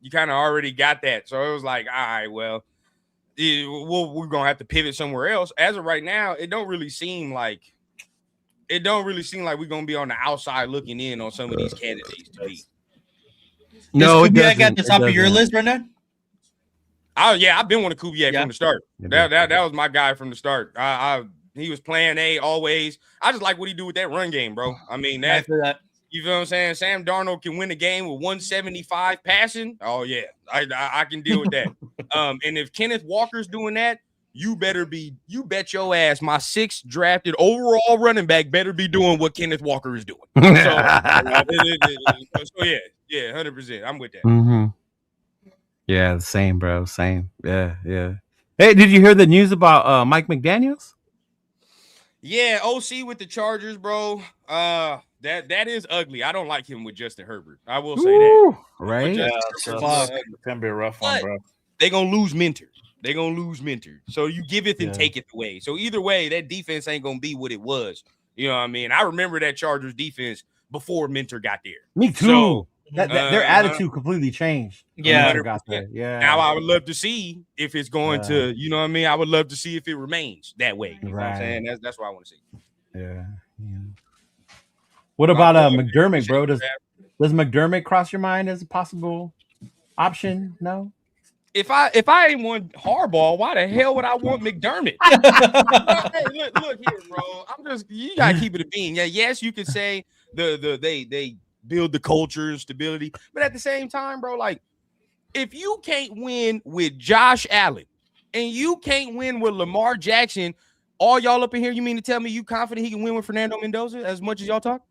you kind of already got that. So it was like, all right, well, we're gonna have to pivot somewhere else. As of right now, it don't really seem like we're gonna be on the outside looking in on some of these candidates to be. No, it doesn't. At the top of your list, Brendan? Oh yeah, I've been with Kubiak from the start. That was my guy from the start. He was plan A always. I just like what he do with that run game, bro. I mean that. You feel what I'm saying? Sam Darnold can win the game with 175 passing. Oh yeah, I can deal with that. And if Kenneth Walker's doing that, you bet your ass my 6th drafted overall running back better be doing what Kenneth Walker is doing. So yeah, 100%. I'm with that. Mm-hmm. Yeah, same, bro. Same. Yeah. Hey, did you hear the news about Mike McDaniels? Yeah, OC with the Chargers, bro. That is ugly. I don't like him with Justin Herbert. I will say that. Right? It's gonna be a rough one, bro. They're gonna lose Minter. So you give it and take it away. So either way, that defense ain't gonna be what it was. You know what I mean? I remember that Chargers defense before Minter got there. Me too. So, their attitude completely changed. Yeah. Now I would love to see if it's going to, you know what I mean? I would love to see if it remains that way. You know what I'm saying? That's what I want to see. Yeah. What about McDermott, bro? Does McDermott cross your mind as a possible option? No. If I ain't want Harbaugh, why the hell would I want McDermott? Hey, look here, bro. You gotta keep it a bean. Yeah, yes, you could say they build the culture and stability, but at the same time, bro, like if you can't win with Josh Allen and you can't win with Lamar Jackson, all y'all up in here, you mean to tell me you confident he can win with Fernando Mendoza as much as y'all talk?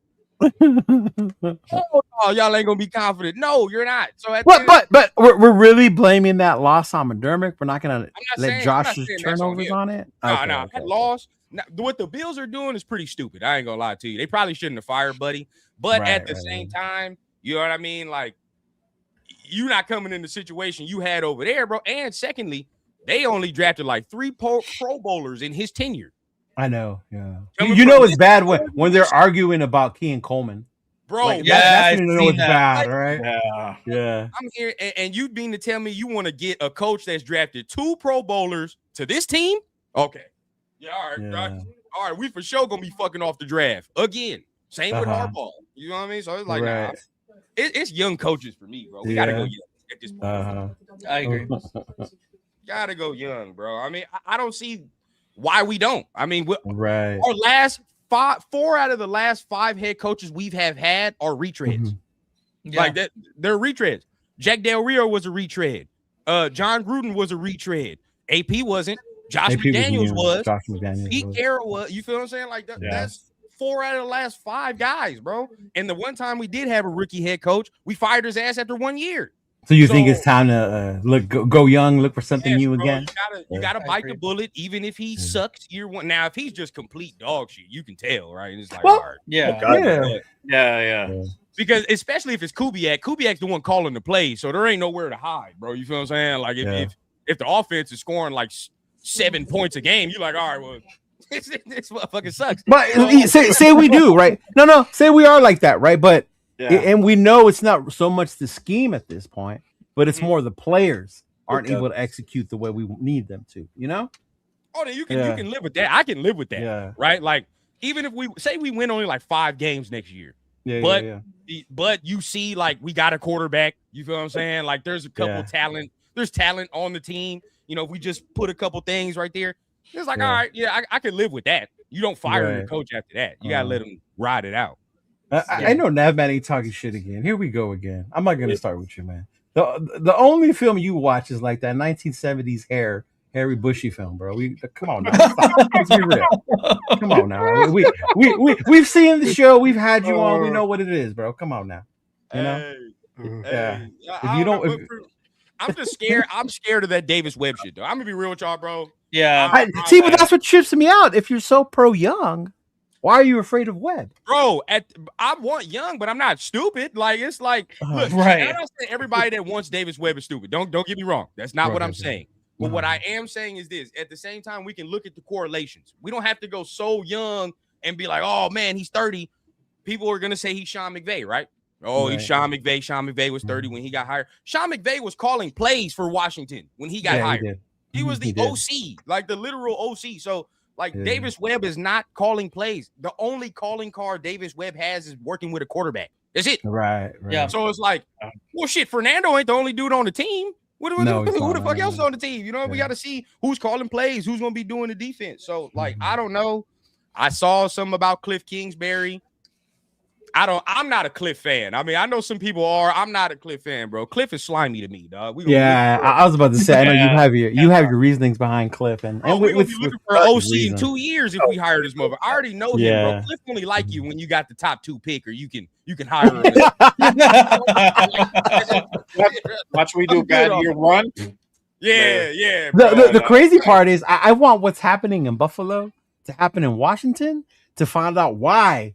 Oh, y'all ain't gonna be confident. No, you're not. So but we're really blaming that loss on McDermott. We're not gonna let Josh's turnovers on it. No, that loss. Now, what the Bills are doing is pretty stupid. I ain't gonna lie to you. They probably shouldn't have fired Buddy, but at the same time, you know what I mean? Like, you're not coming in the situation you had over there, bro. And secondly, they only drafted like 3 Pro Bowlers in his tenure. I know, yeah. You know it's bad when they're arguing about Kean Coleman. Bro, like, that's when you know it's bad, right? Yeah. I'm here, and you mean to tell me you want to get a coach that's drafted 2 Pro Bowlers to this team? Okay. Yeah, all right. All right, we for sure gonna be fucking off the draft again. Same with Harbaugh. You know what I mean? So it's like, nah, it's young coaches for me, bro. We gotta go young at this point. I agree. Gotta go young, bro. I mean, I don't see why we don't. I mean, our last 4 out of the last 5 head coaches we've had are retreads. Like that, they're retreads. Jack Del Rio was a retread. John Gruden was a retread. AP wasn't. Josh McDaniels was. Pete Carroll was. You feel what I'm saying? Like that's 4 out of the last 5 guys, bro. And the one time we did have a rookie head coach, we fired his ass after 1 year. So you think it's time to go young, look for something new again? You gotta bite the bullet, even if he sucks year 1. Now, if he's just complete dog shit, you can tell, right? It's like, all right. Yeah. Because especially if it's Kubiak's the one calling the play, so there ain't nowhere to hide, bro. You feel what I'm saying? Like if the offense is scoring like 7 points a game, you're like, all right, well, this motherfucking sucks. But say we do, right? No, say we are like that, right? But and we know it's not so much the scheme at this point, but it's more the players aren't able to execute the way we need them to, you know? Oh, you can live with that. I can live with that, right? Like, even if we say we win only like 5 games next year, but you see, like, we got a quarterback, you feel what I'm saying? Like, there's a couple talent, there's talent on the team. You know, if we just put a couple things right there, it's like, all right, I can live with that. You don't fire the coach after that. You got to let him ride it out. I know Navman ain't talking shit again. Here we go again. I'm not gonna start with you, man. The only film you watch is like that 1970s Harry Bushy film, bro. Come on now. Let's be real. Come on now. We've seen the show. We've had you on. We know what it is, bro. Come on now. You know? If you don't, I'm just scared. I'm scared of that Davis Webb shit, though. I'm gonna be real with y'all, bro. Yeah. But that's what trips me out. If you're so pro young, why are you afraid of Webb? Bro, I want young, but I'm not stupid. Like, it's like, look, I'm not saying everybody that wants Davis Webb is stupid. Don't get me wrong. That's not what I'm saying. But what I am saying is this. At the same time, we can look at the correlations. We don't have to go so young and be like, oh, man, he's 30. People are going to say he's Sean McVay, right? Oh, he's Sean McVay. Sean McVay was 30 when he got hired. Sean McVay was calling plays for Washington when he got hired. He was the OC, like the literal OC. So, like, Davis Webb is not calling plays. The only calling card Davis Webb has is working with a quarterback. That's it. Right. Yeah. So it's like, well, shit, Fernando ain't the only dude on the team. Who the fuck else is on the team? You know, we got to see who's calling plays, who's going to be doing the defense. So, like, I don't know. I saw something about Cliff Kingsbury. I'm not a Cliff fan. I mean, I know some people are. I'm not a Cliff fan, bro. Cliff is slimy to me, dog. I was about to say. I know you have your reasonings behind Cliff, and we're gonna be looking for an OC in 2 years if we hire this mother. I already know him, bro. Cliff only like you when you got the top 2 pick, or you can hire him. Watch we do bad year 1. Yeah. The crazy part is, I want what's happening in Buffalo to happen in Washington to find out why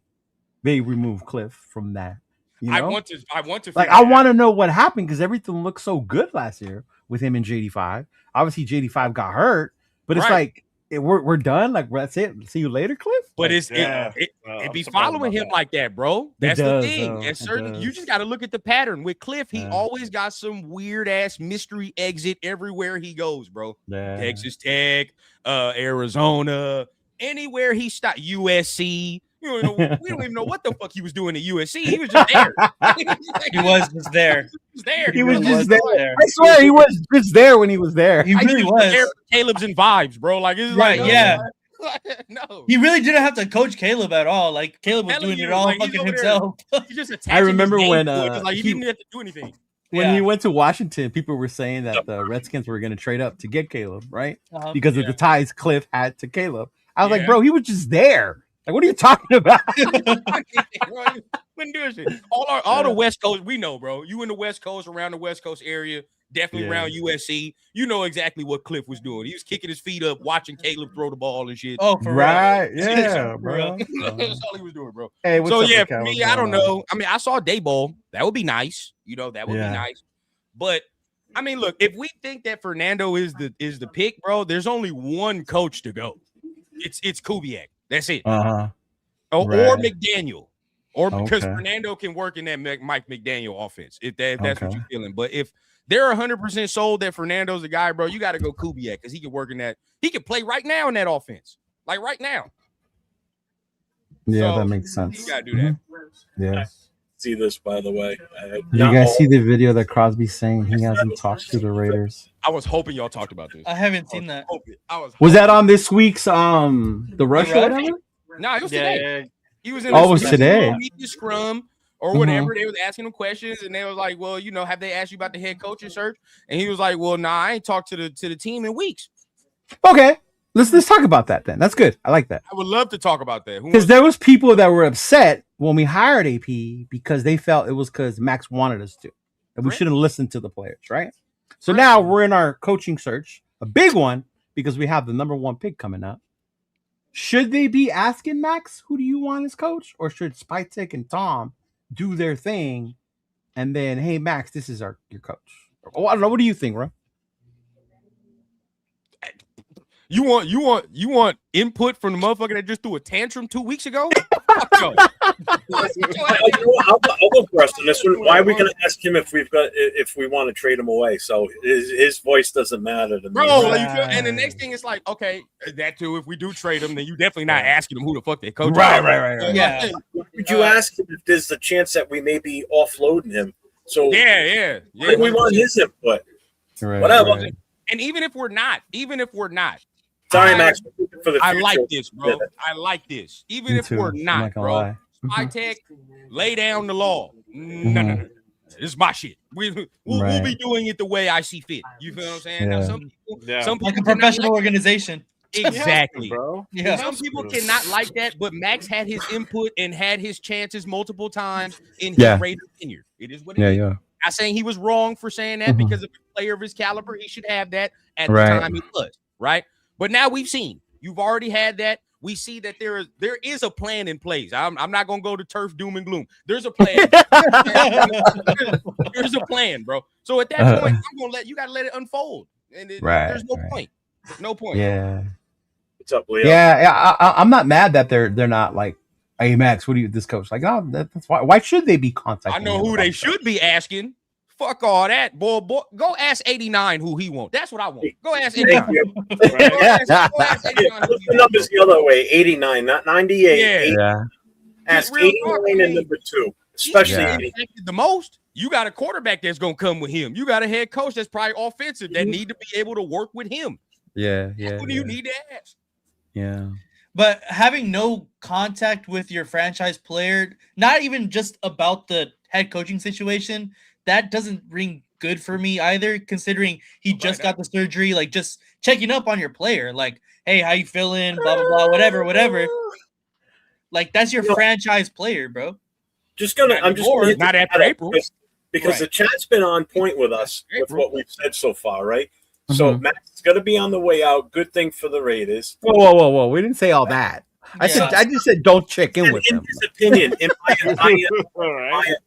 they remove Cliff from that. You know? I want to like, I want to know what happened, because everything looked so good last year with him and JD5. Obviously, JD5 got hurt, but it's like we're done. Like, that's it. See you later, Cliff. But it be following him like that, bro. That's the thing. You just got to look at the pattern with Cliff. He always got some weird ass mystery exit everywhere he goes, bro. Texas Tech, Arizona, anywhere he stopped. USC. We don't even know what the fuck he was doing at USC. He was just there. He was just there. He was just there. I swear he was just there when he was there. He really was. Caleb's and vibes, bro. Like, it's no. He really didn't have to coach Caleb at all. Like, Caleb was doing it all fucking himself. I remember when he didn't have to do anything. When he went to Washington, people were saying that the Redskins were going to trade up to get Caleb, right? Because of the ties Cliff had to Caleb. I was like, bro, he was just there. Like, what are you talking about? All the West Coast, we know, bro. You in the West Coast, around the West Coast area, definitely around USC. You know exactly what Cliff was doing. He was kicking his feet up, watching Caleb throw the ball and shit. Oh, for real? Yeah, bro. That's all he was doing, bro. Hey, so for me, I don't know. I mean, I saw Dayball. That would be nice. You know, that would be nice. But I mean, look, if we think that Fernando is the pick, bro, there's only one coach to go. It's Kubiak. That's it. Or McDaniel. Or because Fernando can work in that Mike McDaniel offense, if that's what you're feeling. But if they're 100% sold that Fernando's the guy, bro, you got to go Kubiak, because he can work in that. He can play right now in that offense. Like, right now. Yeah, so, that makes sense. You got to do that. Yeah. See this, by the way. You guys see the video that Crosby's saying he hasn't talked to the Raiders? I was hoping y'all talked about this. I haven't seen that. Was that on this week's the Rush or whatever? No, it was today. He was in it was today. Media scrum or whatever. They was asking him questions, and they was like, "Well, you know, have they asked you about the head coaching search?" And he was like, "Well, nah, I ain't talked to the team in weeks." Okay, let's talk about that then. That's good. I like that. I would love to talk about that, because there was people that were upset when we hired AP because they felt it was because Max wanted us to, and we shouldn't listen to the players, right? So now we're in our coaching search, a big one, because we have the number 1 pick coming up. Should they be asking Max, who do you want as coach? Or should Spytek and Tom do their thing and then, hey, Max, this is your coach? Oh, I don't know. What do you think, bro? You want input from the motherfucker that just threw a tantrum 2 weeks ago? I'll go first on this one. Why are we going to ask him if we want to trade him away? So his voice doesn't matter to me. Bro, and the next thing is like, okay, that too, if we do trade him, then you definitely not asking him who the fuck they coach. Right. Yeah. Would you ask him if there's the chance that we may be offloading him? So yeah. We want his input. Whatever. Right. And even if we're not, sorry, Max. I like this, bro. I like this. Even if we're not, bro. Spytek, lay down the law. No. This is my shit. We'll be doing it the way I see fit. You feel what I'm saying? Yeah. Now, some people like a professional organization. Exactly, bro. Yeah. Some people cannot like that, but Max had his input and had his chances multiple times in his Raider tenure. It is what it is. Not saying he was wrong for saying that, because of a player of his caliber, he should have that at the time he was, right? But now we've seen, you've already had that. We see that there is a plan in place. I'm not gonna go to turf doom and gloom. There's a plan. There's a plan, bro. So at that point, you gotta let it unfold. And there's no point. No point. Yeah. What's up, Leo? Yeah. I'm not mad that they're not like Hey Max, what do you this coach like? Oh, that's why should they be contacting? I know who they should be asking. Fuck all that, boy. Go ask 89 who he wants. That's what I want. Go ask 89. Go ask 89 Put the numbers the other way. 89, not 98. Yeah. Ask 89 and number 2, especially the most. You got a quarterback that's gonna come with him. You got a head coach that's probably offensive that need to be able to work with him. Yeah. Who do you need to ask? Yeah. But having no contact with your franchise player, not even just about the head coaching situation, that doesn't ring good for me either, considering he just got the surgery. Like, just checking up on your player. Like, hey, how you feeling? Blah, blah, blah, whatever. Like, that's your franchise player, bro. I'm just gonna not after April. Because the chat's been on point with us with what we've said so far, right? So Max is going to be on the way out. Good thing for the Raiders. Whoa! We didn't say all that. I just said don't check in with him. In his opinion, in my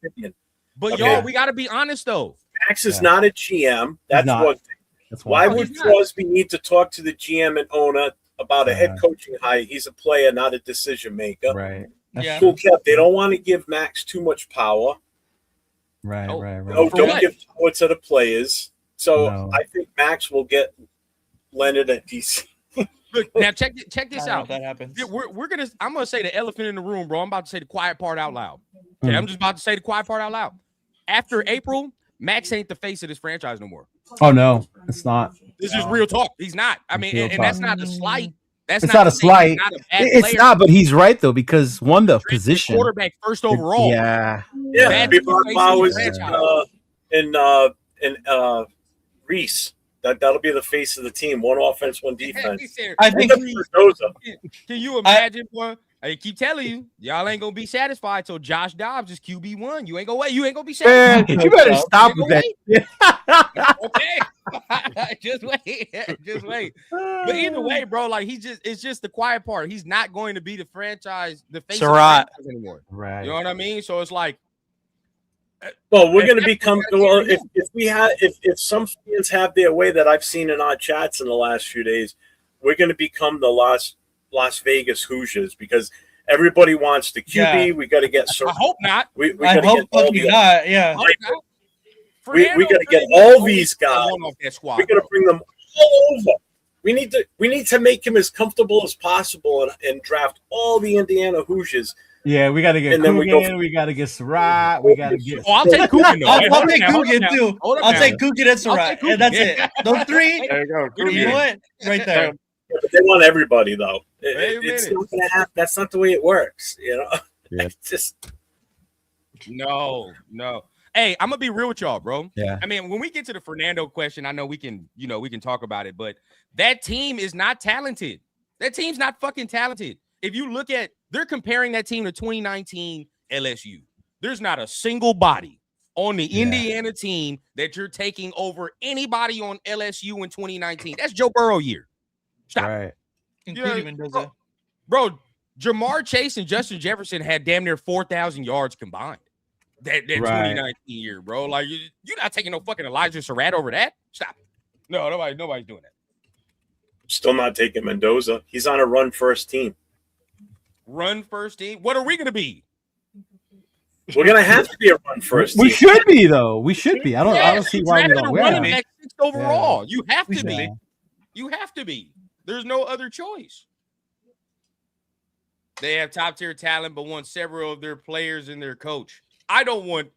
opinion. But y'all, we got to be honest though. Max is not a GM. That's one thing. Why would Crosby need to talk to the GM and owner about a head coaching hire? He's a player, not a decision maker. Right. Cool, Kev. They don't want to give Max too much power. Right. No, don't give power to the players. So I think Max will get Leonard at DC. Look, now check this out. That happens. I'm gonna say the elephant in the room, bro. I'm about to say the quiet part out loud. Okay, I'm just about to say the quiet part out loud. After April, Max ain't the face of this franchise no more. Oh no, it's not. This is real talk. He's not. I mean, and that's not a slight. It's not a slight. It's not, but he's right though, because the position quarterback first overall. Yeah. People Bowers and Reese. That'll be the face of the team. One offense, one defense. I think Mendoza. Can you imagine, boy? I keep telling you, y'all ain't gonna be satisfied till Josh Dobbs is QB1. You ain't gonna wait. You ain't gonna be satisfied. Man, you better stop with that. Okay, just wait. But either way, bro, like it's just the quiet part. He's not going to be the franchise, the face of the franchise anymore. Right. You know what I mean? So it's like, well, we're going to become if some fans have their way that I've seen in our chats in the last few days, we're going to become the Las Vegas Hoosiers because everybody wants the QB. Yeah. We got to get. I hope not. I hope not. Yeah. We got to get all these guys. We got to bring them all over. We need to make him as comfortable as possible and draft all the Indiana Hoosiers. Yeah, we got to get Coogan. We got to get Surratt. We got to get. I'll take Coogan. I'll take Coogan too. I'll take Coogan and Surratt, and that's it. Those three. There you go. You know what? Right there. Yeah, but they want everybody though. It's not gonna happen. That's not the way it works. You know. Yeah. Just no. Hey, I'm gonna be real with y'all, bro. Yeah. I mean, when we get to the Fernando question, I know we can talk about it, but that team is not talented. That team's not fucking talented. If you look at, they're comparing that team to 2019 LSU. There's not a single body on the Indiana team that you're taking over anybody on LSU in 2019. That's Joe Burrow year. Stop. Right. Including Mendoza. Bro, Jamar Chase and Justin Jefferson had damn near 4,000 yards combined. That 2019 year, bro. Like you're not taking no fucking Elijah Surratt over that. Stop. No, nobody's doing that. Still not taking Mendoza. He's on a run first team. Run first team. What are we gonna be? We're gonna have to be a run first team. We should be though. We should be. I don't see why we don't. Running back 6th overall. You have to be. You have to be. There's no other choice. They have top tier talent, but want several of their players and their coach. I don't want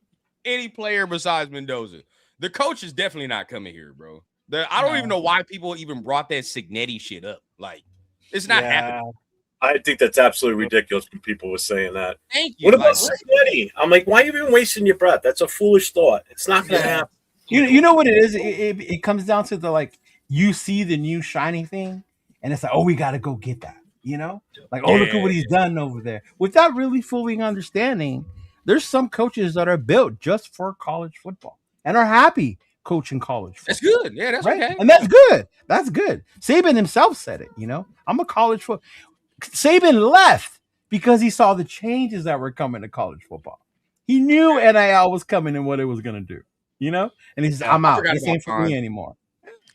any player besides Mendoza. The coach is definitely not coming here, bro. I don't even know why people even brought that Signetti shit up. Like, it's not happening. I think that's absolutely ridiculous when people were saying that. Thank you. What about Signetti? I'm like, why are you even wasting your breath? That's a foolish thought. It's not going to happen. You know what it is? It comes down to the, like, you see the new shiny thing, and it's like, oh, we got to go get that. You know? Like, oh, look at what he's done over there. Without really fully understanding, there's some coaches that are built just for college football and are happy coaching college football. That's good. Yeah, that's okay. And that's good. That's good. Saban himself said it, you know? I'm a college football. Saban left because he saw the changes that were coming to college football. He knew NIL was coming and what it was going to do, you know? And he said, I'm out. This ain't for me anymore.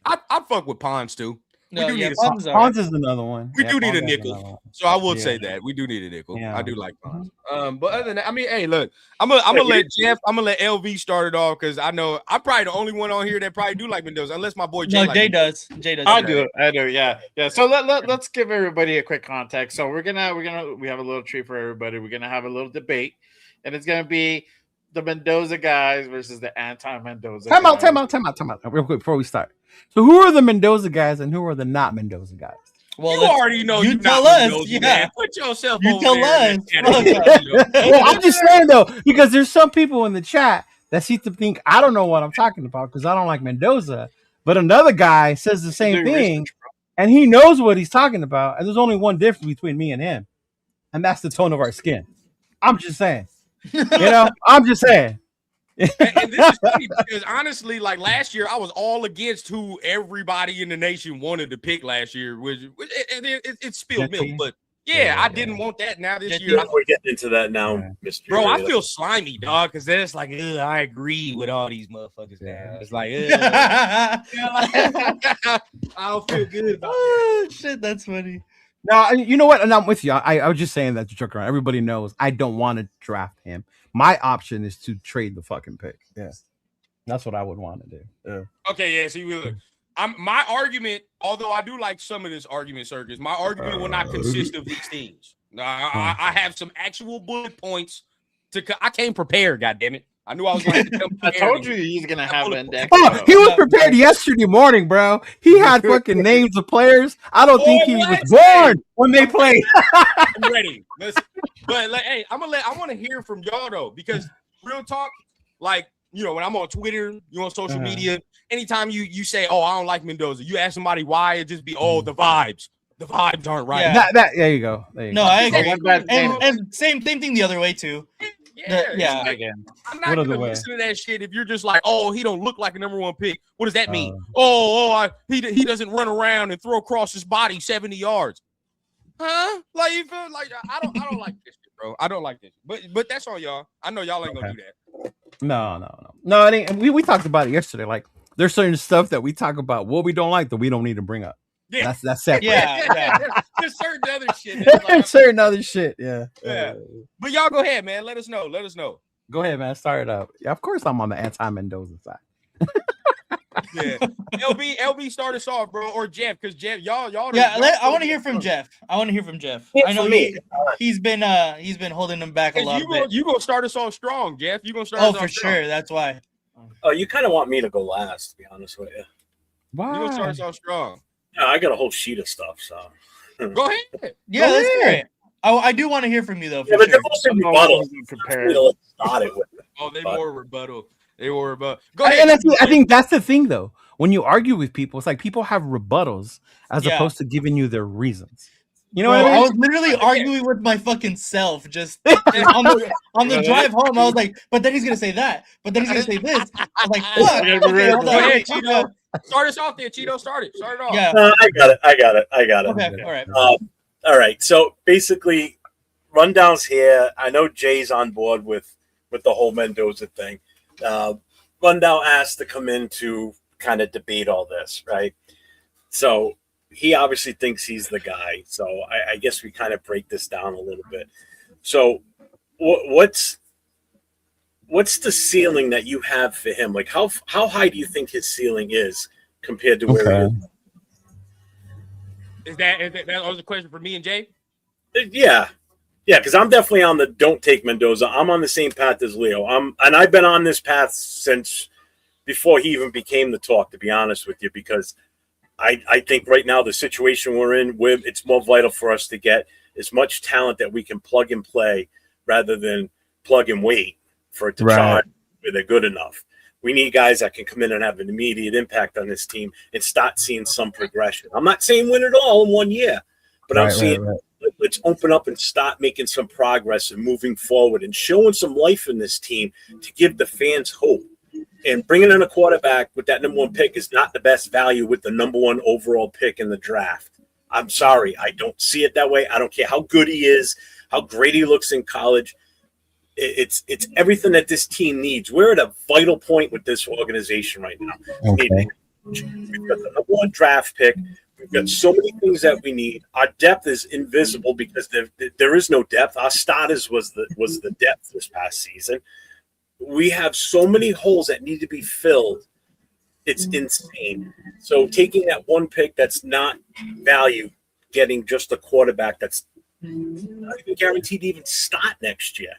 I fuck with Pons too. Pons is another one. We do need a nickel, so I will say that we do need a nickel. I do like Pons. But other than that, I mean, hey, look, I'm gonna let Jeff, I'm gonna let LV start it off because I know I'm probably the only one on here that probably do like Mendoza, unless my boy Jay. No, Jay does. Jay does. I do. Yeah. So let's give everybody a quick context. So we have a little treat for everybody. We're gonna have a little debate, and it's gonna be the Mendoza guys versus the anti-Mendoza. Time out. Real quick before we start. So who are the Mendoza guys and who are the not Mendoza guys? Well, you already know. You tell us. Mendoza, man. Put yourself. You tell us. Well, I'm just saying though, because there's some people in the chat that seem to think I don't know what I'm talking about because I don't like Mendoza, but another guy says the same thing, and he knows what he's talking about. And there's only one difference between me and him, and that's the tone of our skin. I'm just saying. I'm just saying. And this is funny because honestly, like last year, I was all against who everybody in the nation wanted to pick last year, which it's spilled milk. But I didn't want that. Now this year, we're getting into that now, Mr. Bro, I feel slimy, dog, because then it's like, I agree with all these motherfuckers now. It's like, I don't feel good about that. Shit, that's funny. No, you know what? And I'm with you. I was just saying that to joke around. Everybody knows I don't want to draft him. My option is to trade the fucking pick. Yeah, that's what I would want to do. Yeah. Okay, yeah. So you look, my argument, although I do like some of this argument circus, my argument will not consist of these things. I have some actual bullet points I came prepared. God damn it! I knew I was going to come. I told you he's gonna have an index. Oh, he was prepared yesterday morning, bro. He had fucking names of players. I don't think he was born when they played. I'm ready. Listen, but hey, I want to hear from y'all though, because real talk, like when I'm on Twitter, you on social media, anytime you say, "Oh, I don't like Mendoza," you ask somebody why, it just be, "Oh, the vibes. The vibes aren't right." Yeah. There you go. I agree. And same thing the other way too. Again. I'm not gonna listen to that shit if you're just like, "Oh, he don't look like a number one pick." What does that mean? He doesn't run around and throw across his body 70 yards. Huh? Like you feel like I don't like this shit, bro. I don't like this. But that's on y'all. I know y'all ain't gonna do that. No. It ain't. We talked about it yesterday. Like there's certain stuff that we talk about what we don't like that we don't need to bring up. Yeah, that's separate. Yeah. There's certain other shit. Like, certain other shit. Yeah. But y'all go ahead, man. Let us know. Go ahead, man. Start it up. Yeah, of course I'm on the anti-Mendoza side. Yeah. LB start us off, bro, or Jeff, because Jeff, y'all. I want to hear from Jeff. I know he's been holding them back a lot. You gonna start us off strong, Jeff. You gonna start us off for strong. Sure. That's why. Oh, you kind of want me to go last, to be honest with you. Why? You gonna start us off strong. Yeah, I got a whole sheet of stuff, so go ahead. Yeah, that's great. I do want to hear from you though. But they're mostly rebuttals. They were rebuttal. Go ahead. And I think that's the thing, though. When you argue with people, it's like people have rebuttals as opposed to giving you their reasons. You know what I mean? I was literally arguing with my fucking self just on the drive home. I was like, but then he's gonna say that. But then he's gonna say this. I was like, fuck. Go ahead, Cheeto. Start us off there, Cheeto. Start it off. Yeah. I got it. Okay. All right. All right. So basically, rundown's here. I know Jay's on board with the whole Mendoza thing. Rundown asked to come in to kind of debate all this, right? So he obviously thinks he's the guy. So I guess we kind of break this down a little bit. So what's the ceiling that you have for him? Like how high do you think his ceiling is compared to where he is? Is that was a question for me and Jay? Yeah, because I'm definitely on the don't take Mendoza. I'm on the same path as Leo. I've been on this path since before he even became the talk, to be honest with you, because I think right now the situation we're in, it's more vital for us to get as much talent that we can plug and play rather than plug and wait for it to charge where they're good enough. We need guys that can come in and have an immediate impact on this team and start seeing some progression. I'm not saying win it all in 1 year, but I'm saying let's open up and start making some progress and moving forward and showing some life in this team to give the fans hope. And bringing in a quarterback with that number one pick is not the best value with the number one overall pick in the draft. I'm sorry. I don't see it that way. I don't care how good he is, how great he looks in college. It's everything that this team needs. We're at a vital point with this organization right now. We've got the number one draft pick. We've got so many things that we need. Our depth is invisible because there is no depth. Our starters was the depth this past season. We have so many holes that need to be filled. It's insane. So taking that one pick that's not value, getting just a quarterback that's not even guaranteed to even start next year.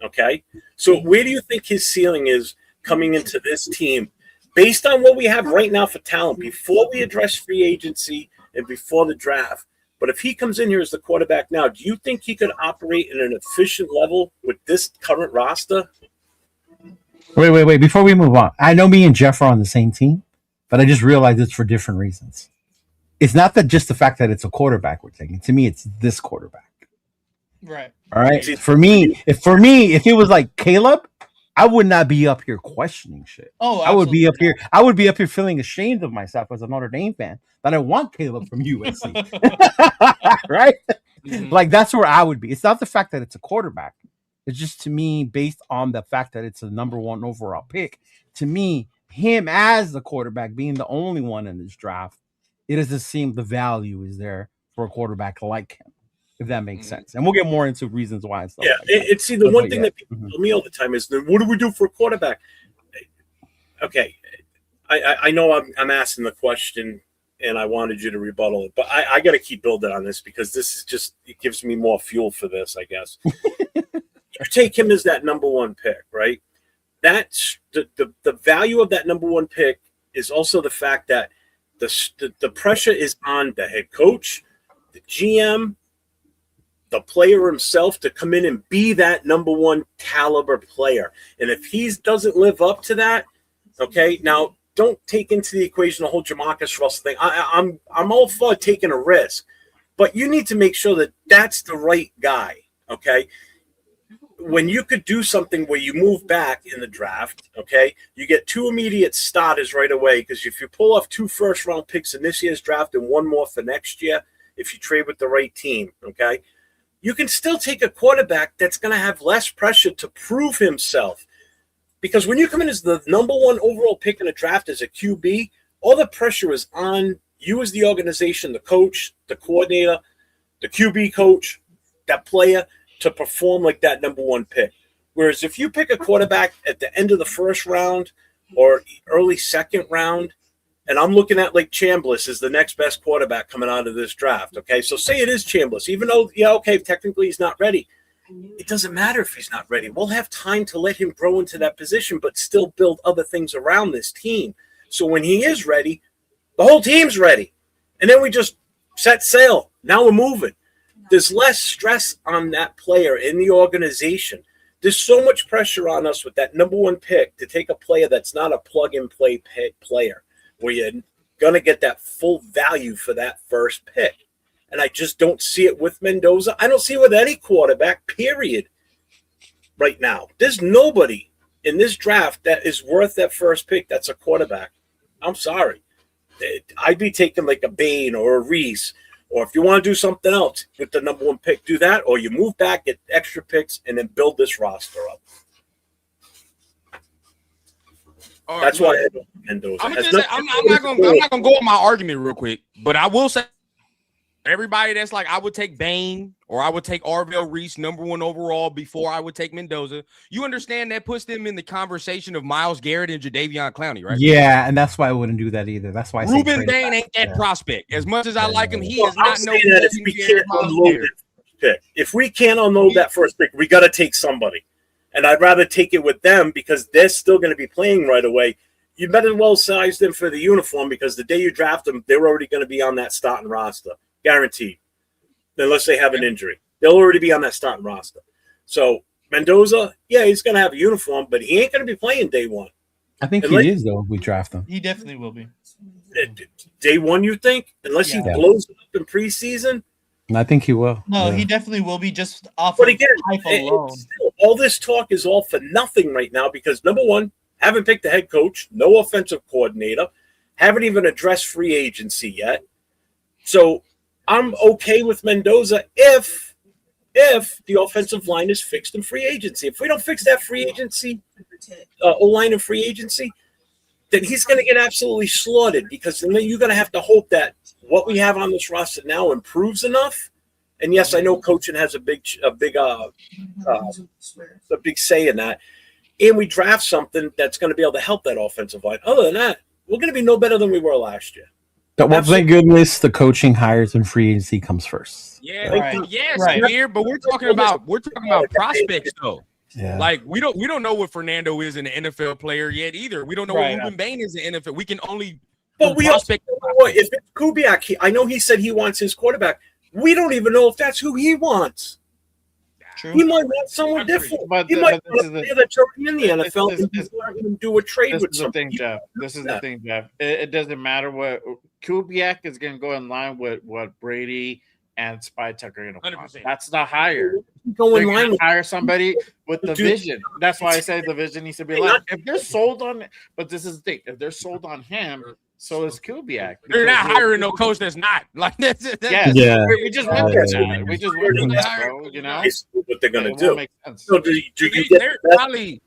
Okay? So where do you think his ceiling is coming into this team based on what we have right now for talent before we address free agency and before the draft? But if he comes in here as the quarterback now, do you think he could operate in an efficient level with this current roster? Wait. Before we move on, I know me and Jeff are on the same team, but I just realized it's for different reasons. It's not that just the fact that it's a quarterback we're taking. To me, it's this quarterback. Right. All right. For me, if it was like Caleb, I would not be up here questioning shit. Oh, I would be up here. I would be up here feeling ashamed of myself as a Notre Dame fan that I want Caleb from USC. Right? Mm-hmm. Like that's where I would be. It's not the fact that it's a quarterback. It's just to me, based on the fact that it's a number 1 overall pick, to me, him as the quarterback being the only one in this draft, it doesn't seem the value is there for a quarterback like him, if that makes sense. And we'll get more into reasons why. And stuff like it's see, the one thing that people tell me all the time is, what do we do for a quarterback? Okay, I know I'm asking the question, and I wanted you to rebuttal it, but I got to keep building on this because this is just, it gives me more fuel for this, I guess. You take him as that number 1 pick, right? That's the value of that number 1 pick is also the fact that the pressure is on the head coach, the GM, the player himself to come in and be that number 1 caliber player. And if he doesn't live up to that, okay, now don't take into the equation the whole Jamarcus Russell thing. I'm all for taking a risk, but you need to make sure that that's the right guy, okay? When you could do something where you move back in the draft, okay, you get 2 immediate starters right away, because if you pull off 2 first-round picks in this year's draft and 1 more for next year, if you trade with the right team, okay, you can still take a quarterback that's going to have less pressure to prove himself. Because when you come in as the number 1 overall pick in a draft as a QB, all the pressure is on you as the organization, the coach, the coordinator, the QB coach, that player, to perform like that number 1 pick. Whereas if you pick a quarterback at the end of the first round or early second round, and I'm looking at like Chambliss as the next best quarterback coming out of this draft, okay? So say it is Chambliss, even though, yeah, okay, technically he's not ready. It doesn't matter if he's not ready. We'll have time to let him grow into that position, but still build other things around this team. So when he is ready, the whole team's ready. And then we just set sail. Now we're moving. There's less stress on that player in the organization. There's so much pressure on us with that number 1 pick to take a player that's not a plug-and-play player, where you're going to get that full value for that first pick. And I just don't see it with Mendoza. I don't see it with any quarterback, period, right now. There's nobody in this draft that is worth that first pick that's a quarterback. I'm sorry. I'd be taking like a Bain or a Reese. Or if you want to do something else with the number 1 pick, do that. Or you move back, get extra picks, and then build this roster up. Right, that's why Mendoza. I'm not gonna go on my argument real quick, but I will say everybody that's like, I would take Bain or I would take Arvell Reese number 1 overall before I would take Mendoza. You understand that puts them in the conversation of Myles Garrett and Jadeveon Clowney, right? Yeah, and that's why I wouldn't do that either. That's why I Ruben Bain ain't that prospect. As much as I like him, he is not no. That if we can't unload that pick, if we can't unload that first pick, we got to take somebody, and I'd rather take it with them because they're still going to be playing right away. You better well size them for the uniform because the day you draft them, they're already going to be on that starting roster. Guaranteed. Unless they have an injury. They'll already be on that starting roster. So Mendoza, yeah, he's going to have a uniform, but he ain't going to be playing day 1. I think he is, though, if we draft him. He definitely will be. Day 1, you think? Unless he blows it up in preseason? I think he will. No, he definitely will be just off of hype alone. Still, all this talk is all for nothing right now because, number 1, haven't picked a head coach, no offensive coordinator, haven't even addressed free agency yet. So I'm okay with Mendoza if the offensive line is fixed in free agency. If we don't fix that free agency, O-line in free agency, then he's going to get absolutely slaughtered because then you're going to have to hope that what we have on this roster now improves enough. And yes, I know coaching has a big say in that. And we draft something that's going to be able to help that offensive line. Other than that, we're going to be no better than we were last year. Well, thank goodness the coaching hires and free agency comes first. Yeah, right. Yes, right. But we're talking about prospects though. Yeah. Like we don't know what Fernando is an NFL player yet either. We don't know what Ruben Bain is an NFL. We can only prospect. If it's Kubiak, I know he said he wants his quarterback. We don't even know if that's who he wants. True. He might want someone different. He might want a player that's already in the NFL and do a trade with something. This is the thing, Jeff. It doesn't matter what Kubiak is going to go in line with what Brady and Spytek are going to want. That's the hire. Go in line with hire somebody with the vision. That's why I say the vision needs to be like if they're sold on. But this is the thing: if they're sold on him. So is Kubiak. They're not hiring no coach that's not like that's yeah. We just went through that. We just went through that, bro. You know what they're going to do. So do you get probably?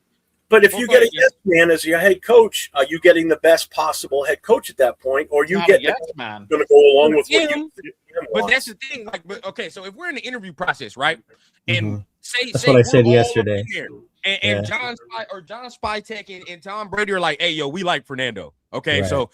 But if you get a yes man as your head coach, are you getting the best possible head coach at that point, or you get yes man going to go along with what you? But that's the thing. Like, but okay, so if we're in the interview process, right, and that's what I said yesterday. And John Spytek and Tom Brady are like, hey, yo, we like Fernando. Okay, so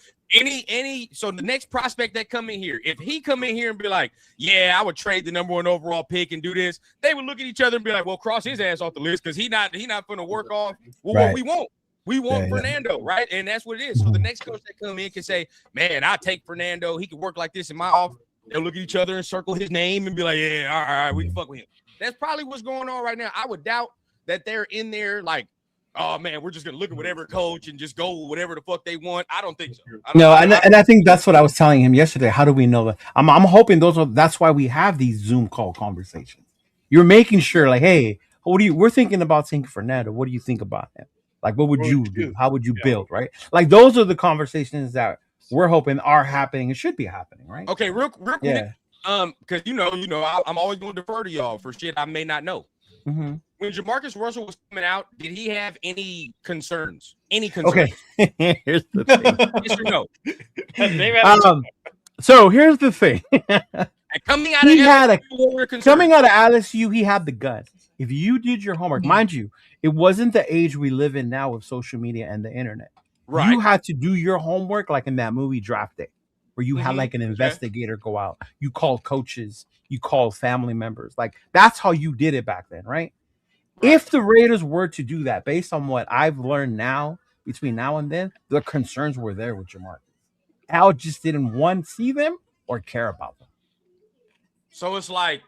so the next prospect that come in here, if he come in here and be like, yeah, I would trade the number 1 overall pick and do this, they would look at each other and be like, well, cross his ass off the list because he not going to work off what we want. We want Fernando, right? And that's what it is. So the next coach that come in can say, man, I take Fernando. He can work like this in my office. They'll look at each other and circle his name and be like, yeah, all right, we can fuck with him. That's probably what's going on right now. I would doubt that they're in there like, oh man, we're just gonna look at whatever coach and just go whatever the fuck they want. I don't think so. I think that's what I was telling him yesterday. How do we know that? I'm hoping that's why we have these Zoom call conversations. You're making sure, like, hey, we're thinking about taking Fernando. What do you think about him? Like, what would you do? How would you build? Right? Like, those are the conversations that we're hoping are happening and should be happening. Right? Okay, real quick. Because you know, I'm always going to defer to y'all for shit I may not know. Mm-hmm. When Jamarcus Russell was coming out, did he have any concerns? Okay, here's the thing. Yes or no? So here's the thing. Coming out of LSU, he had the guts. If you did your homework, mind you, it wasn't the age we live in now with social media and the internet. Right. You had to do your homework like in that movie Draft Day, where you had like an investigator go out. You called coaches, you called family members. Like that's how you did it back then, right? If the Raiders were to do that, based on what I've learned now, between now and then, the concerns were there with Jamarcus. Al just didn't see them or care about them. So it's like,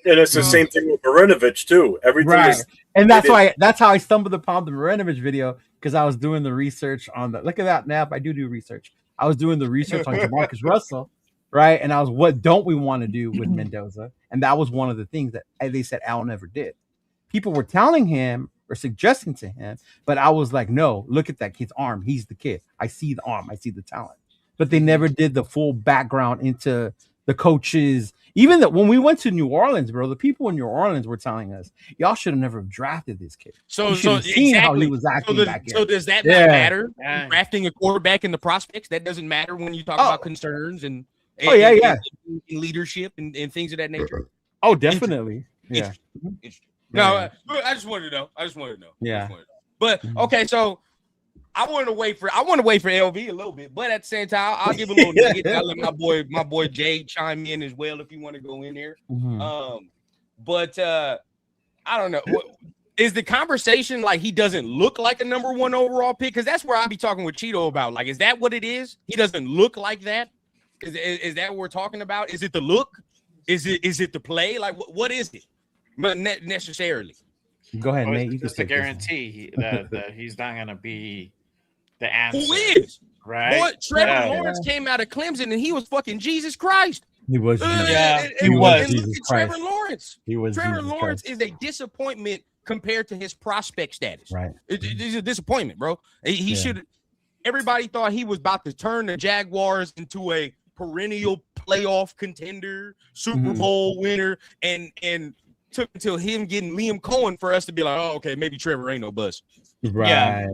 and it's the same thing with Marinovich too. Everything is, and that's how I stumbled upon the Marinovich video because I was doing the research on the. Look at that, Nap. I do research. I was doing the research on Jamarcus Russell, right? And I was, what don't we want to do with Mendoza? And that was one of the things that they said Al never did. People were telling him or suggesting to him, but I was like, no, look at that kid's arm. He's the kid. I see the arm. I see the talent. But they never did the full background into the coaches. Even that when we went to New Orleans, bro, the people in New Orleans were telling us, y'all should have never drafted this kid. So exactly how he was acting back so does that not matter? Drafting a quarterback in the prospects, that doesn't matter when you talk about concerns and leadership and things of that nature. Oh, definitely. Yeah. No, I just wanted to know. Yeah. But okay, so I want to wait for LV a little bit, but at the same time, I'll give a little nugget. I'll let my boy Jay chime in as well if you want to go in there. But I don't know. Is the conversation like he doesn't look like a number 1 overall pick? Because that's where I'll be talking with Cheeto about. Like, is that what it is? He doesn't look like that. Is that what we're talking about? Is it the look? Is it the play? Like, what is it? But necessarily. Go ahead, Nate. It's a guarantee that he's not going to be the answer. Who is? Right? Boy, Trevor Lawrence came out of Clemson and he was fucking Jesus Christ. He was. He was Jesus Christ. Trevor Lawrence. He was. Trevor Lawrence is a disappointment compared to his prospect status. Right. It's a disappointment, bro. He should. Everybody thought he was about to turn the Jaguars into a perennial playoff contender, Super Bowl winner, and took until him getting Liam Cohen for us to be like, oh, okay, maybe Trevor ain't no bust. Right.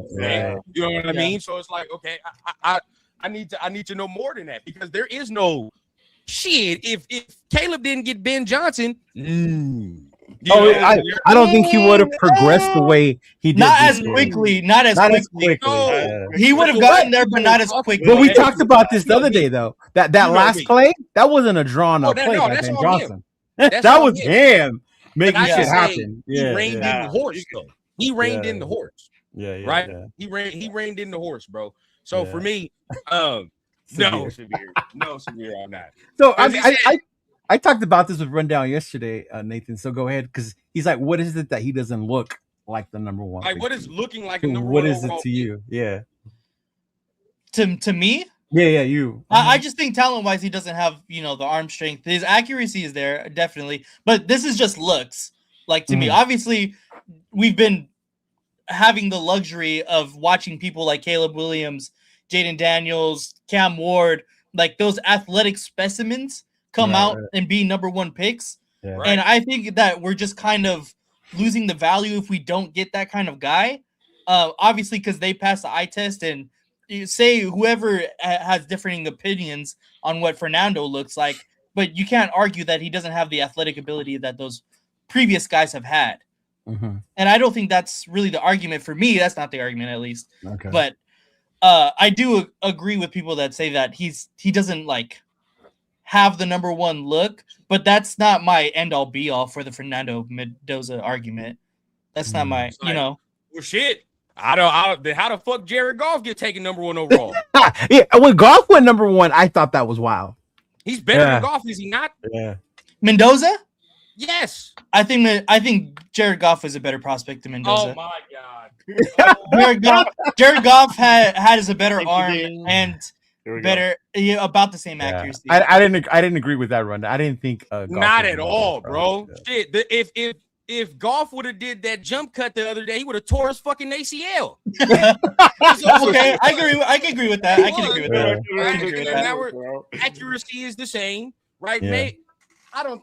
You know what I mean? So it's like, okay, I need to know more than that because there is no shit, if Caleb didn't get Ben Johnson, I don't think he would have progressed the way he did. Not as quickly. Not as quickly. No. He would have gotten there, but not as quickly. But we talked about this the other day, though. That last play, that wasn't a drawn up play by Ben Johnson. That was him making shit happen. He reined in the horse, though. He reined in the horse. Right? He reined in the horse, bro. So for me, no, Severe on that. So I talked about this with Rundown yesterday, Nathan. So go ahead, because he's like, what is it that he doesn't look like the number one? Like, what is looking like a number what one? What is it to you? Yeah. To me? Yeah, you. I just think talent-wise, he doesn't have, the arm strength. His accuracy is there, definitely. But this is just looks. Like, to me, obviously, we've been having the luxury of watching people like Caleb Williams, Jaden Daniels, Cam Ward, like those athletic specimens come out and be number one picks. Yeah. And I think that we're just kind of losing the value if we don't get that kind of guy. Obviously, because they pass the eye test, and you say whoever has differing opinions on what Fernando looks like, but you can't argue that he doesn't have the athletic ability that those previous guys have had. And I don't think that's really the argument for me. That's not the argument, at least. Okay. But I do agree with people that say that he doesn't like have the number one look, but that's not my end all be all for the Fernando Mendoza argument. That's not my, Well, shit. How the fuck Jared Goff get taken number one overall? Yeah, when Goff went number one, I thought that was wild. He's better than Goff, is he not? Yeah. Mendoza? Yes. I think Jared Goff is a better prospect than Mendoza. Oh my god. Jared Goff has a better arm and better about the same accuracy. I didn't agree with that run. I didn't think Goff not at all, bro. Yeah. Shit. If Goff would have did that jump cut the other day, he would have tore his fucking ACL. Okay, I can agree with that. I can agree with that. Now accuracy is the same, right, mate? I'm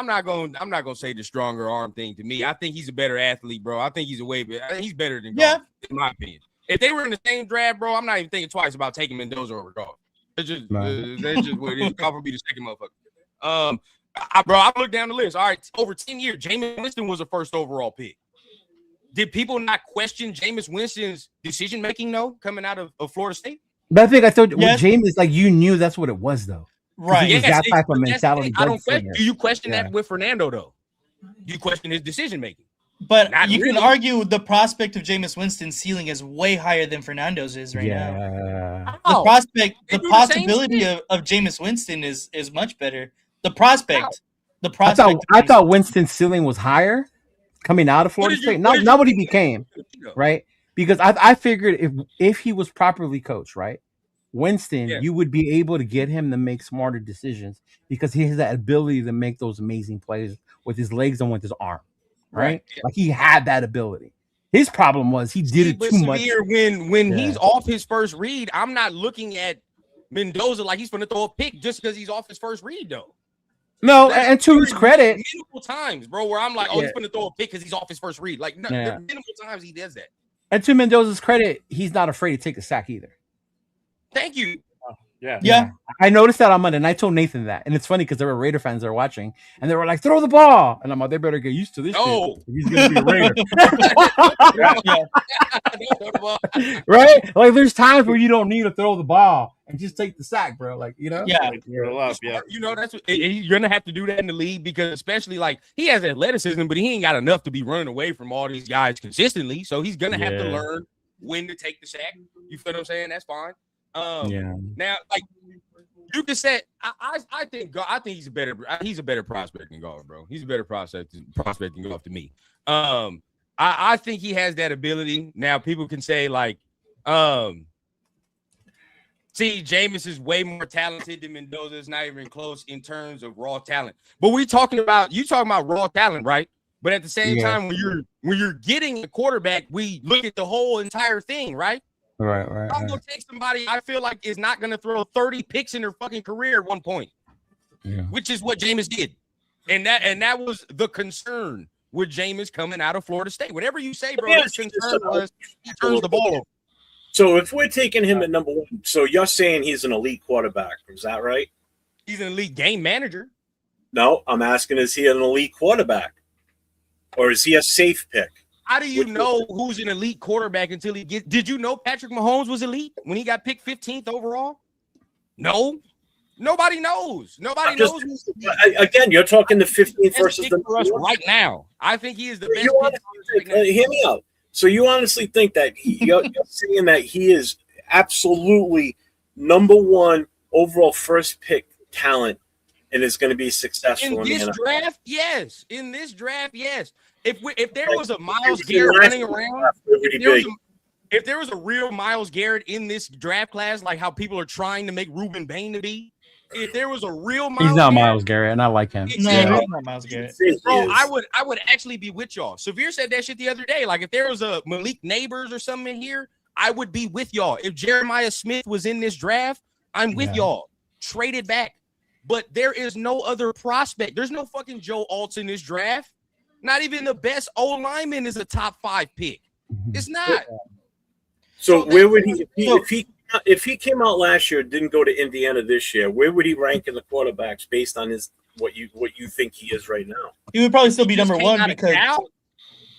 not gonna say the stronger arm thing to me. I think he's a better athlete, bro. I think he's he's better than Goff, in my opinion. If they were in the same draft, bro, I'm not even thinking twice about taking Mendoza over Goff. That's just what it is. Goff would be the second motherfucker. I looked down the list. All right, over 10 years, Jameis Winston was a first overall pick. Did people not question Jameis Winston's decision making though, coming out of Florida State? But I think I thought with Jameis, like you knew that's what it was though. Right. Yes, that type of mentality. I don't question. Do you question that with Fernando though? Do you question his decision making? But you can argue the prospect of Jameis Winston's ceiling is way higher than Fernando's is right now. The possibility of Jameis Winston is much better. The prospect. I thought Winston's ceiling was higher coming out of Florida State. Not what he became, right? Because I figured if he was properly coached, right? Winston, you would be able to get him to make smarter decisions because he has that ability to make those amazing plays with his legs and with his arm, right? Like he had that ability. His problem was he did it too much. When he's off his first read, I'm not looking at Mendoza like he's going to throw a pick just because he's off his first read, though. No, and to his credit, minimal times, bro, where I'm like, he's going to throw a pick because he's off his first read. Like, minimal times he does that. And to Mendoza's credit, he's not afraid to take a sack either. Thank you. Yeah. I noticed that on Monday, and I told Nathan that. And it's funny because there were Raider fans that were watching, and they were like, throw the ball. And I'm like, they better get used to this shit. He's going to be a Raider. Right? Like, there's times where you don't need to throw the ball and just take the sack, bro. Like, You know, that's what you're going to have to do that in the league because especially, like, he has athleticism, but he ain't got enough to be running away from all these guys consistently. So he's going to have to learn when to take the sack. You feel what I'm saying? That's fine. Now, like you can say, I think he's a better prospect than Goff, bro. He's a better prospect than Goff to me. I think he has that ability. Now, people can say like, see, Jameis is way more talented than Mendoza. It's not even close in terms of raw talent. But you talking about raw talent, right? But at the same time, when you're getting a quarterback, we look at the whole entire thing, right? Right. I'm gonna take somebody I feel like is not gonna throw 30 picks in their fucking career at one point, which is what Jameis did, and that was the concern with Jameis coming out of Florida State. Whatever you say, bro, his concern was he turns the ball over. So if we're taking him at number one, so you're saying he's an elite quarterback, is that right? He's an elite game manager. No, I'm asking, is he an elite quarterback? Or is he a safe pick? How do you know who's an elite quarterback until he gets? Did you know Patrick Mahomes was elite when he got picked 15th overall? No, nobody knows. Nobody knows. Again, you're talking the 15th versus the for us right now. I think he is the best. Hear me out. So you honestly think that you're saying that he is absolutely number one overall first pick talent and is going to be successful in this draft? Yes. In this draft, yes. If there was a Myles Garrett running around, if there was a real Myles Garrett in this draft class, like how people are trying to make Ruben Bain to be, if there was a real Myles he's not Myles Garrett, and I like him. No, he's not Myles Garrett. Bro, I would actually be with y'all. Severe said that shit the other day. Like if there was a Malik Neighbors or something in here, I would be with y'all. If Jeremiah Smith was in this draft, I'm with y'all. Trade it back. But there is no other prospect. There's no fucking Joe Alts in this draft. Not even the best old lineman is a top 5 pick. It's not. So where would if he came out last year and didn't go to Indiana this year, where would he rank in the quarterbacks based on his what you think he is right now? He would probably still be number one because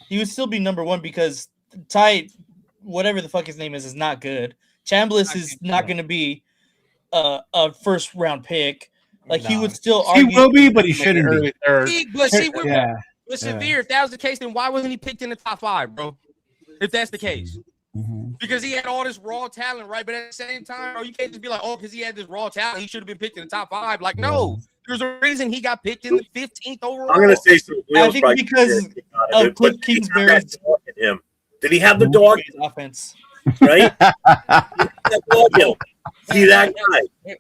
he would still be number one because Ty, whatever the fuck his name is not good. Chambliss is not going to be a first round pick. Like he would still argue. He will be, but he shouldn't be. But Severe, if that was the case, then why wasn't he picked in the top 5, bro? If that's the case. Because he had all this raw talent, right? But at the same time, bro, you can't just be like, oh, because he had this raw talent, he should have been picked in the top 5. Like, no, there's a reason he got picked in the 15th overall. I'm going to say something. I think because of Cliff Kingsbury's him. Did he have the dog offense? Right? See that guy.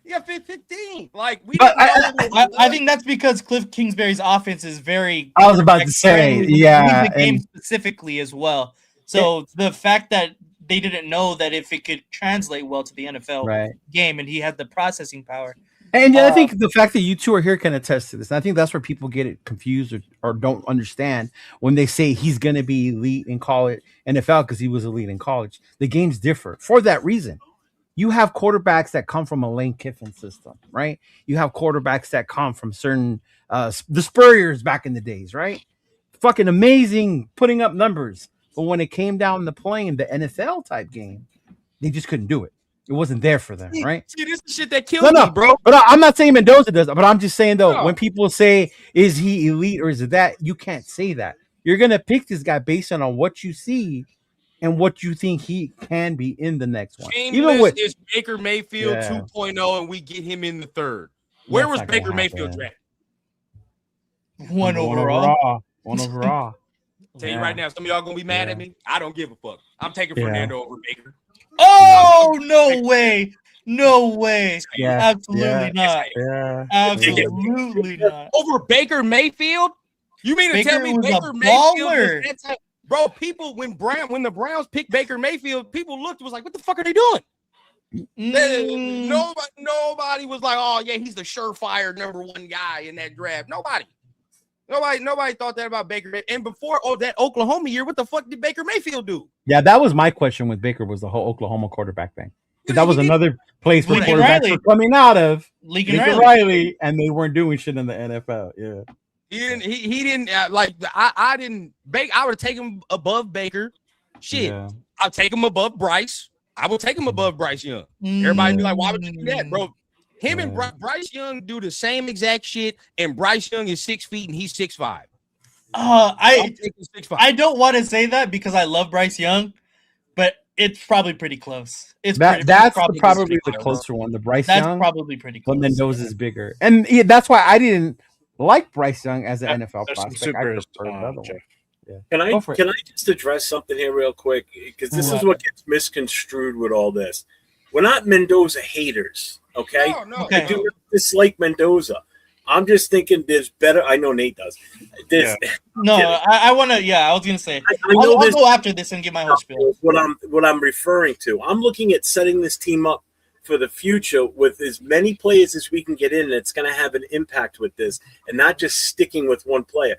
Yeah, 15. Like I think that's because Cliff Kingsbury's offense is very. I was about to say, the game specifically as well. So the fact that they didn't know that if it could translate well to the NFL game, and he had the processing power. And I think the fact that you two are here can attest to this. And I think that's where people get it confused or don't understand when they say he's going to be elite in college NFL because he was elite in college. The games differ for that reason. You have quarterbacks that come from a Lane Kiffin system, right? You have quarterbacks that come from certain the Spurriers back in the days, right? Fucking amazing, putting up numbers. But when it came down to playing the NFL type game, they just couldn't do it. It wasn't there for them, right? See, this is shit that kills me, bro. But I'm not saying Mendoza does, but I'm just saying though, when people say, is he elite or is it that? You can't say that. You're gonna pick this guy based on what you see and what you think he can be in the next one. Even with is Baker Mayfield 2.0, and we get him in the 3rd. Where was Baker Mayfield drafted? One overall. Tell you right now, some of y'all gonna be mad at me. I don't give a fuck. I'm taking Fernando over Baker. Oh, no way. No way. Absolutely not. Absolutely not. Over Baker Mayfield? You mean to tell me Baker Mayfield? Bro, people when the Browns picked Baker Mayfield, people looked and was like, what the fuck are they doing? Nobody was like, oh yeah, he's the surefire number 1 guy in that draft. Nobody thought that about Baker. And before that Oklahoma year, what the fuck did Baker Mayfield do? Yeah, that was my question with Baker, was the whole Oklahoma quarterback thing. Because that was another place where quarterbacks were coming out of Lincoln Riley, and they weren't doing shit in the NFL. Yeah. He didn't I didn't bake. I would have taken him above Baker. Shit. Yeah. I'll take him above Bryce. I will take him above Bryce Young. Everybody be like, why would you do that, bro? Him and Bryce Young do the same exact shit, and Bryce Young is 6 feet and he's 6'5". I don't want to say that because I love Bryce Young, but it's probably pretty close. That's probably the closer one. The Bryce Young, that's probably pretty close. But Mendoza is bigger, and that's why I didn't like Bryce Young as an NFL prospect. I prefer another one. Yeah. Can I just address something here real quick? Because this is what gets misconstrued with all this. We're not Mendoza haters, okay? No. I do not dislike Mendoza. I'm just thinking there's better. I know Nate does. I want to. Yeah, I was gonna say. I'll go after this and get my whole spiel. What I'm referring to. I'm looking at setting this team up for the future with as many players as we can get in. That's going to have an impact with this, and not just sticking with one player.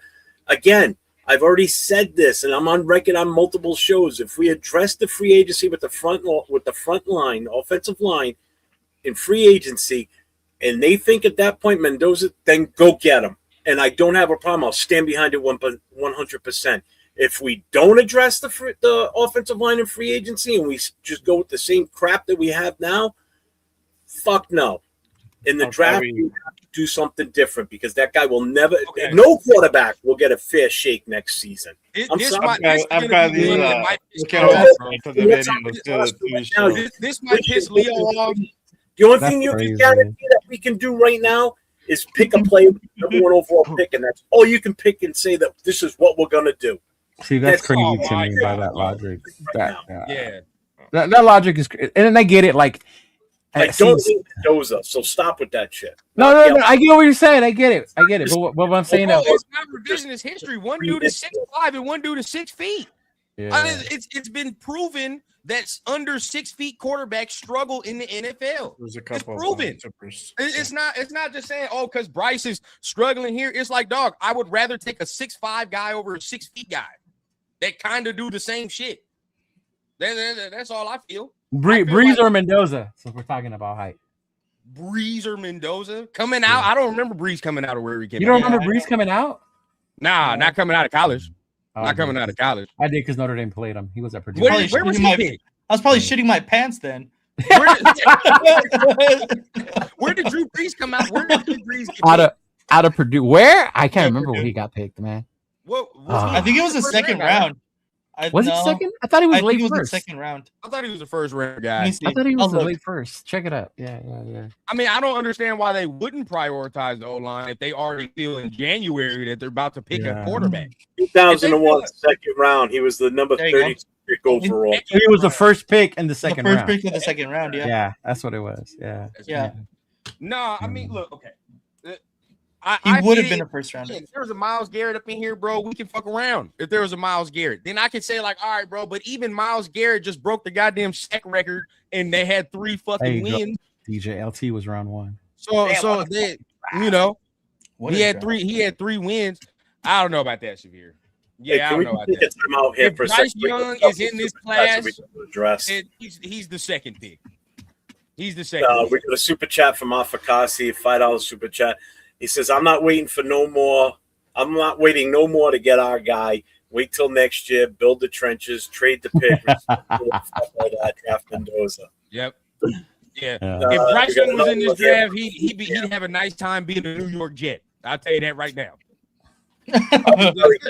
Again, I've already said this, and I'm on record on multiple shows. If we address the free agency with the front line, offensive line, in free agency, and they think at that point Mendoza, then go get him. And I don't have a problem. I'll stand behind it 100%. If we don't address the offensive line in free agency and we just go with the same crap that we have now, fuck no. In the draft, we have to do something different because that guy will never. Okay. No quarterback will get a fair shake next season. This might piss Leo off. The only thing you can guarantee that we can do right now is pick a player with the number 1 overall pick, and that's all you can pick and say that this is what we're gonna do. See, that's crazy to me by that logic. That logic is, and I get it. Like don't hate Mendoza, so stop with that shit. No. I get what you're saying. I get it. But what I'm saying is, it's not revisionist history. One dude is 6'5" and one dude is 6 feet. Yeah. I mean, it's been proven that under 6 feet quarterbacks struggle in the NFL. There's a couple. It's proven. It's not just saying, oh, because Bryce is struggling here. It's like, dog, I would rather take a 6'5" guy over a 6 feet guy that kind of do the same shit. That's all I feel. Breeze or Mendoza, since we're talking about height. Breeze or Mendoza coming out. I don't remember Breeze coming out of where he came. You don't remember Breeze coming out? Nah, not coming out of college. Not coming out of college. I did because Notre Dame played him. He was at Purdue. Where was he? I was probably shitting my pants then. Where did Drew Brees come out? Where did Drew Brees get out of Purdue? Where? I can't remember where he got picked, man. I think it was the second round. Was it second? I thought he was late first. The second round. I thought he was the first round guy. I thought he was the late first. Check it out. Yeah. I mean, I don't understand why they wouldn't prioritize the O-line if they already feel in January that they're about to pick a quarterback. 2001, second round. He was the number 32 pick overall. He was the first pick in the second round. First pick in the second round, yeah. Yeah, that's what it was. Yeah. No, I mean, look, okay. He would have been a first rounder. If there was a Myles Garrett up in here, bro, we can fuck around. If there was a Myles Garrett, then I could say, like, all right, bro, but even Myles Garrett just broke the goddamn sack record and they had 3 fucking wins. DJ LT was round 1. So they, you know, he had 3 wins. I don't know about that, Shavir. Yeah, I don't know about that. If Bryce Young is in this class, he's the second pick. He's the second. We got a super chat from Afakasi, $5 super chat. He says, I'm not waiting no more to get our guy. Wait till next year, build the trenches, trade the pick, draft Mendoza. Yep. Yeah. If Bryce Young was in this draft, he'd have a nice time being a New York Jet. I'll tell you that right now.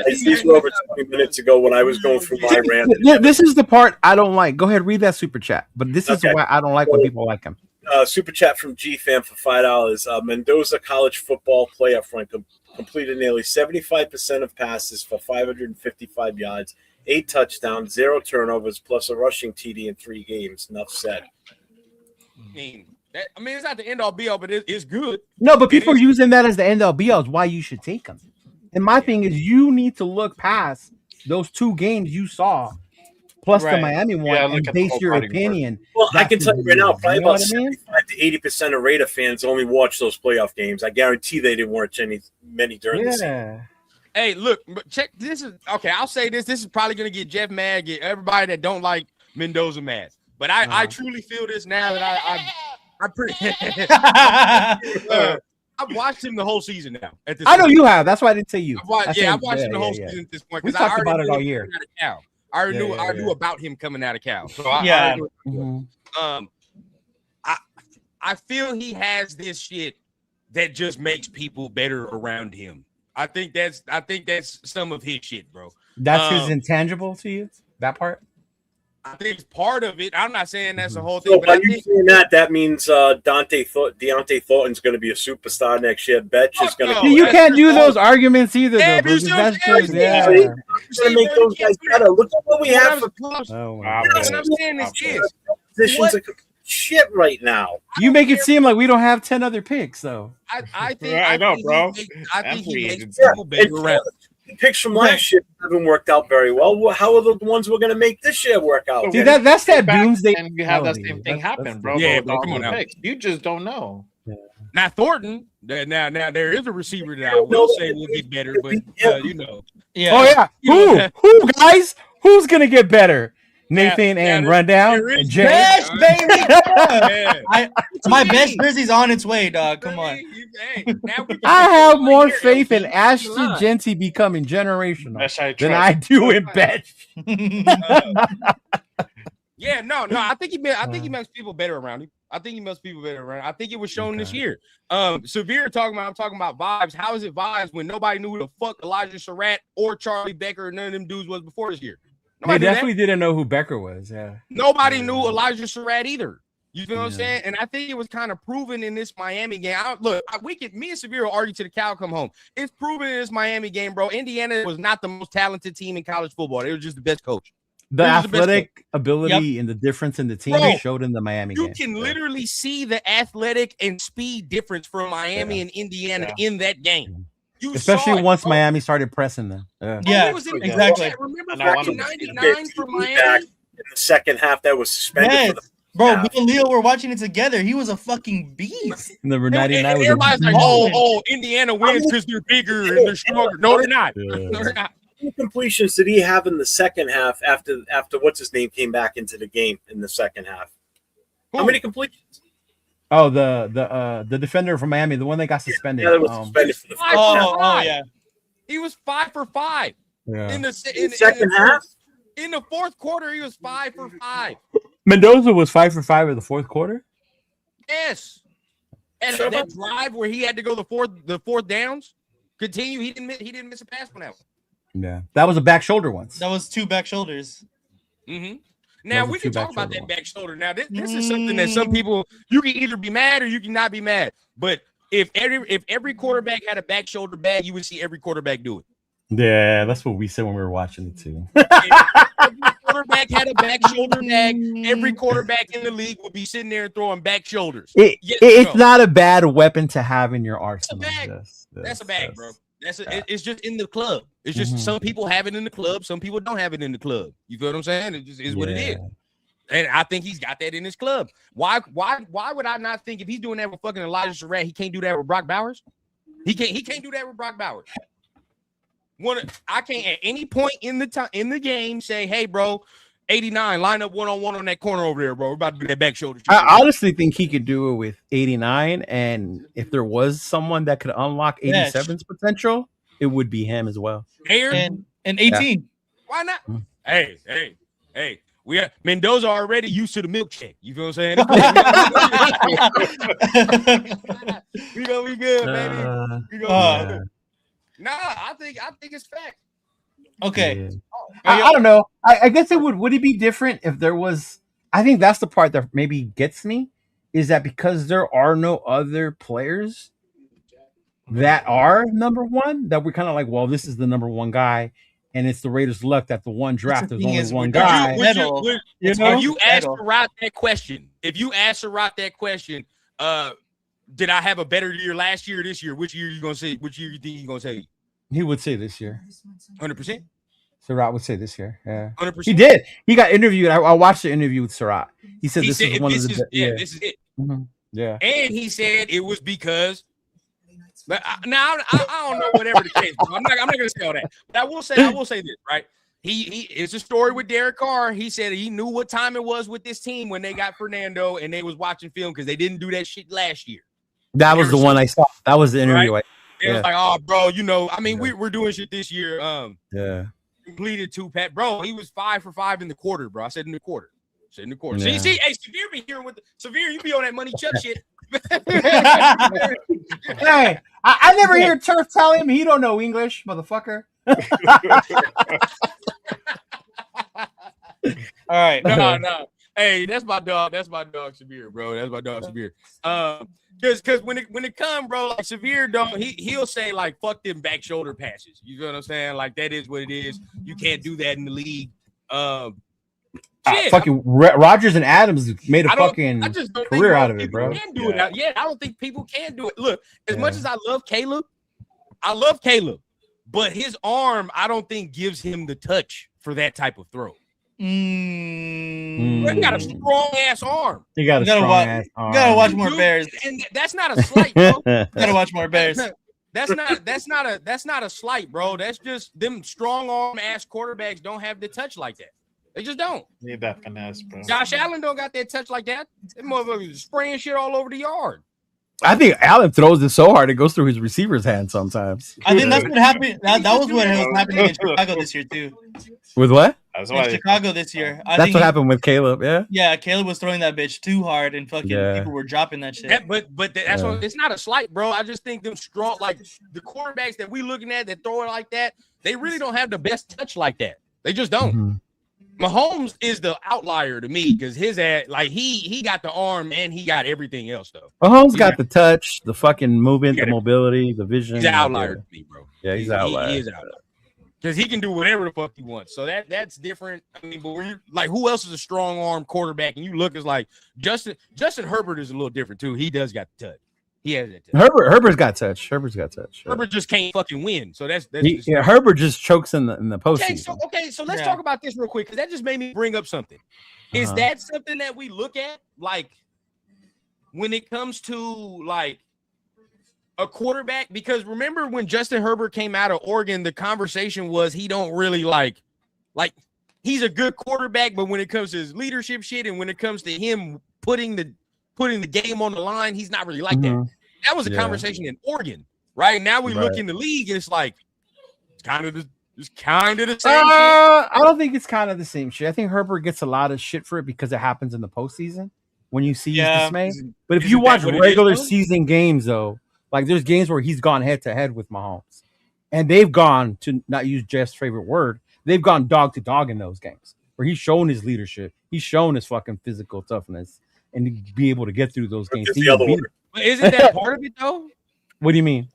These were over 20 minutes ago when I was going through my rant. This is the part I don't like. Go ahead, read that super chat. But this is why I don't like when people like him. Super chat from G-Fam for $5. Mendoza college football playoff front completed nearly 75% of passes for 555 yards, 8 touchdowns, 0 turnovers, plus a rushing TD in 3 games. Enough said. I mean, it's not the end-all be-all, but it's good. No, but people are using that as the end-all be-all. Is why you should take him. And my thing is, you need to look past those 2 games you saw, plus the Miami one, and base your opinion. Well, I can tell you right now, probably about 75 to 80% of Raider fans only watch those playoff games. I guarantee they didn't watch many during the season. Hey, look, check this is okay. I'll say this. This is probably gonna get Jeff mad, get everybody that don't like Mendoza mad. But I truly feel this now that I'm pretty. I've watched him the whole season now. I know you have. That's why I didn't say you. I've watched him the whole season at this point. We talked about it all year. I already knew about him coming out of Cal. So I feel he has this shit that just makes people better around him. I think that's some of his shit, bro. That's his intangible to you? That part? I think it's part of it. I'm not saying that's the whole thing. So by you saying that means Deontay Thornton's going to be a superstar next year. Betch is going to. You can't do those arguments either, though. That's just, going to make those guys better. Look at what we have. What I'm saying is positions are shit right now. You make it seem like we don't have 10 other picks, though. I think he makes people better around. Picks from last year haven't worked out very well. How are the ones we're going to make this year work out? See, that's that doomsday. And you have that same thing happen, bro. Yeah, bro, come on now. You just don't know. Yeah. Now Thornton. Now there is a receiver that I will say will get better, but you know. Yeah. Oh yeah. Who guys? Who's gonna get better? Nathan and Rundown and Jay. Best, baby. My best jersey's on its way, dog. Come on. I have more faith in Ashton Genty becoming generational than I do in Betch. Yeah, no. I think he makes people better around him. I think it was shown this year. Severe I'm talking about vibes. How is it vibes when nobody knew who the fuck Elijah Surratt or Charlie Becker or none of them dudes was before this year? They definitely didn't know who Becker was. Yeah. Nobody knew Elijah Surratt either. You feel what I'm saying? And I think it was kind of proven in this Miami game. Me and Severe will argue till the cow come home. It's proven in this Miami game, bro. Indiana was not the most talented team in college football. They were just the best coach. The athletic ability and the difference in the team showed in the Miami game. You can literally see the athletic and speed difference from Miami and Indiana in that game. Especially once Miami started pressing them. Exactly. Remember back in 99 for Miami? In the second half, that was suspended for the bro, me and Leo were watching it together. He was a fucking beast. Number 99 was everybody's like, Indiana wins because they're bigger and they're stronger. No, they're not. No, they're not. How many completions did he have in the second half after what's his name came back into the game in the second half? How many completions? Oh, the defender from Miami, the one that got suspended. Yeah, that was suspended for the first half. Yeah. He was 5 for 5. Yeah. In the second half? In the fourth quarter, he was 5 for 5. Mendoza was 5 for 5 in the fourth quarter? Yes. And that drive where he had to go the fourth downs, continue, he didn't miss a pass on that one. Yeah. That was a back shoulder once. That was 2 back shoulders. Mm-hmm. Now we can talk about that back shoulder. Now this is something that some people, you can either be mad or you can not be mad. But if every quarterback had a back shoulder bag, you would see every quarterback do it. Yeah, that's what we said when we were watching it too. Every quarterback had a back shoulder bag. Every quarterback in the league would be sitting there throwing back shoulders. It's not a bad weapon to have in your arsenal. That's a bag, bro. It's just in the club. It's just some people have it in the club, some people don't have it in the club. You feel what I'm saying? It just is what it is. And I think he's got that in his club. Why would I not think if he's doing that with fucking Elijah Surratt, he can't do that with Brock Bowers? He can't do that with Brock Bowers. I can't at any point in the game say, hey, bro, 89, line up one-on-one on that corner over there, bro. We're about to do that back shoulder. I honestly think he could do it with 89, and if there was someone that could unlock 87's potential, it would be him as well. And 18. Yeah. Why not? Hey. We are Mendoza already used to the milkshake. You feel what I'm saying? We gonna be good, baby. We gonna be good. Nah, I think it's fact. Okay. Yeah. I don't know. I guess it would it be different if there was. I think that's the part that maybe gets me is that because there are no other players that are number one, that we're kind of like, well, this is the number one guy, and it's the Raiders' luck that the one draft there's only one guy. If you ask Surratt that question, did I have a better year last year or this year? Which year you gonna say? Which year you think he's gonna say? He would say this year. 100%. Surratt would say this year. Yeah, 100%. He did. He got interviewed. I watched the interview with Surratt. He said this is one of the. This is it. Mm-hmm. Yeah. And he said it was because. Now I don't know whatever the case. I'm not gonna say all that. But I will say this, right? He it's a story with Derek Carr. He said he knew what time it was with this team when they got Fernando and they was watching film because they didn't do that shit last year. That was the one I saw. That was the interview. Right? It was like, oh, bro, we're doing shit this year. Completed 2 pat, bro. He was 5 for 5 in the quarter, bro. I said in the quarter. Yeah. See, hey, Severe be hearing Severe. You be on that money Chuck shit. Hey, I never hear Turf tell him he don't know English, motherfucker. All right, no. Hey, that's my dog. That's my dog, Severe, bro. That's my dog, Severe. Because when it come, bro, like Severe don't he'll say like fuck them back shoulder passes. You know what I'm saying? Like that is what it is. You can't do that in the league. Fucking Rodgers and Adams made a fucking career out of it, bro. Can do it. Yeah, I don't think people can do it. Look, as much as I love Caleb, but his arm I don't think gives him the touch for that type of throw. He got a strong ass arm. He got a strong ass arm. You gotta watch more Bears. And that's not a slight, bro. Gotta watch more Bears. That's not a slight, bro. That's just them strong arm ass quarterbacks don't have the touch like that. They just don't. Need that finesse, bro. Josh Allen don't got that touch like that. That motherfucker spraying shit all over the yard. I think Allen throws it so hard it goes through his receiver's hand sometimes. I think that's what happened. That was what was happening in Chicago this year too. With what? That's In Chicago this year. That's what happened with Caleb. Yeah. Yeah, Caleb was throwing that bitch too hard, and fucking people were dropping that shit. But that's what, it's not a slight, bro. I just think them strong, like the quarterbacks that we looking at that throw it like that, they really don't have the best touch like that. They just don't. Mm-hmm. Mahomes is the outlier to me because his ad, like he got the arm and he got everything else though. Mahomes got the touch, the fucking movement, the mobility, the vision. He's an outlier to me, bro. Yeah, he's outlier. He is an outlier because he can do whatever the fuck he wants. So that's different. I mean, but when you like, who else is a strong arm quarterback? And you look, it's like Justin Herbert is a little different too. He does got the touch. He has that touch. Herbert's got touch. Herbert just can't fucking win. So that's Herbert just chokes in the postseason. Okay, so let's talk about this real quick because that just made me bring up something. Is that something that we look at like when it comes to like a quarterback? Because remember when Justin Herbert came out of Oregon, the conversation was he don't really like he's a good quarterback, but when it comes to his leadership shit and when it comes to him putting the game on the line, he's not really like that. That was a conversation in Oregon. Right now we look in the league and it's like it's kind of the same shit. I don't think it's kind of the same shit. I think Herbert gets a lot of shit for it because it happens in the postseason when you see his dismay. But if you watch regular season games, though, like there's games where he's gone head to head with Mahomes, and they've gone, to not use Jeff's favorite word, they've gone dog to dog in those games where he's shown his leadership, he's shown his fucking physical toughness, and to be able to get through those games. But isn't that part of it though? What do you mean?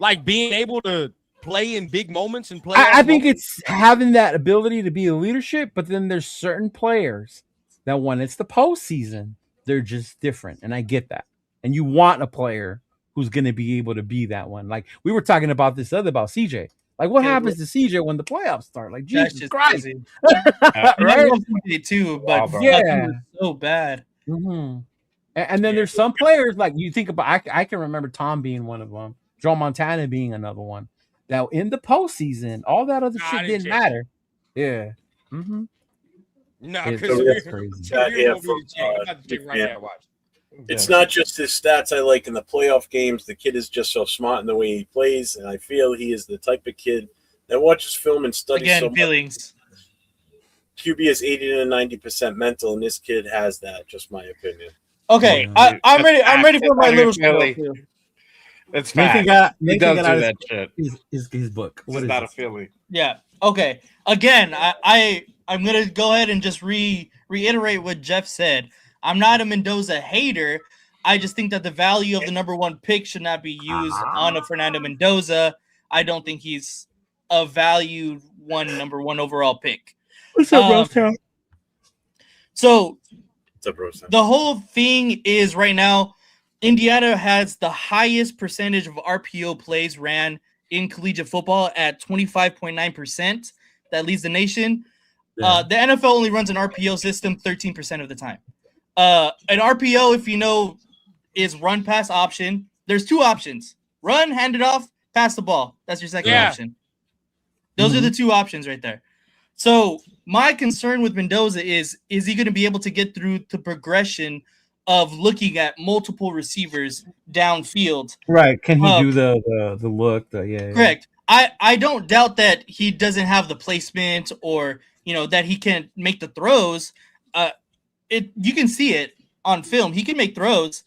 Like being able to play in big moments and play. I think it's having that ability to be a leadership, but then there's certain players that when it's the postseason, they're just different. And I get that. And you want a player who's going to be able to be that one. Like we were talking about this about CJ. Like what happens to CJ when the playoffs start? Like Jesus Christ. Right? Too, but so bad. Mm-hmm. And then there's some players like you think about. I can remember Tom being one of them. Joe Montana being another one. Now in the postseason, all that other shit didn't matter. Yeah. Mm-hmm. No, it's crazy. It's not just his stats I like in the playoff games. The kid is just so smart in the way he plays, and I feel he is the type of kid that watches film and studies. Again, feelings. QB is 80 to 90% mental, and this kid has that. Just my opinion. Okay, I'm ready. I'm ready for my little spiel. It's Nathan got that shit. His book. What is not a Philly? Yeah. Okay. Again, I'm gonna go ahead and just reiterate what Jeff said. I'm not a Mendoza hater. I just think that the value of the number one pick should not be used on a Fernando Mendoza. I don't think he's a valued number one overall pick. What's up, Rosetown? So the whole thing is right now, Indiana has the highest percentage of RPO plays ran in collegiate football at 25.9%. That leads the nation. Yeah. The NFL only runs an RPO system 13% of the time. An RPO, if you know, is run pass option. There's two options: run, hand it off, pass the ball. That's your second option. Those are the two options right there. So my concern with Mendoza is he going to be able to get through the progression of looking at multiple receivers downfield? Right. Can he do the look? Correct. I don't doubt that he doesn't have the placement or, that he can make the throws. You can see it on film. He can make throws.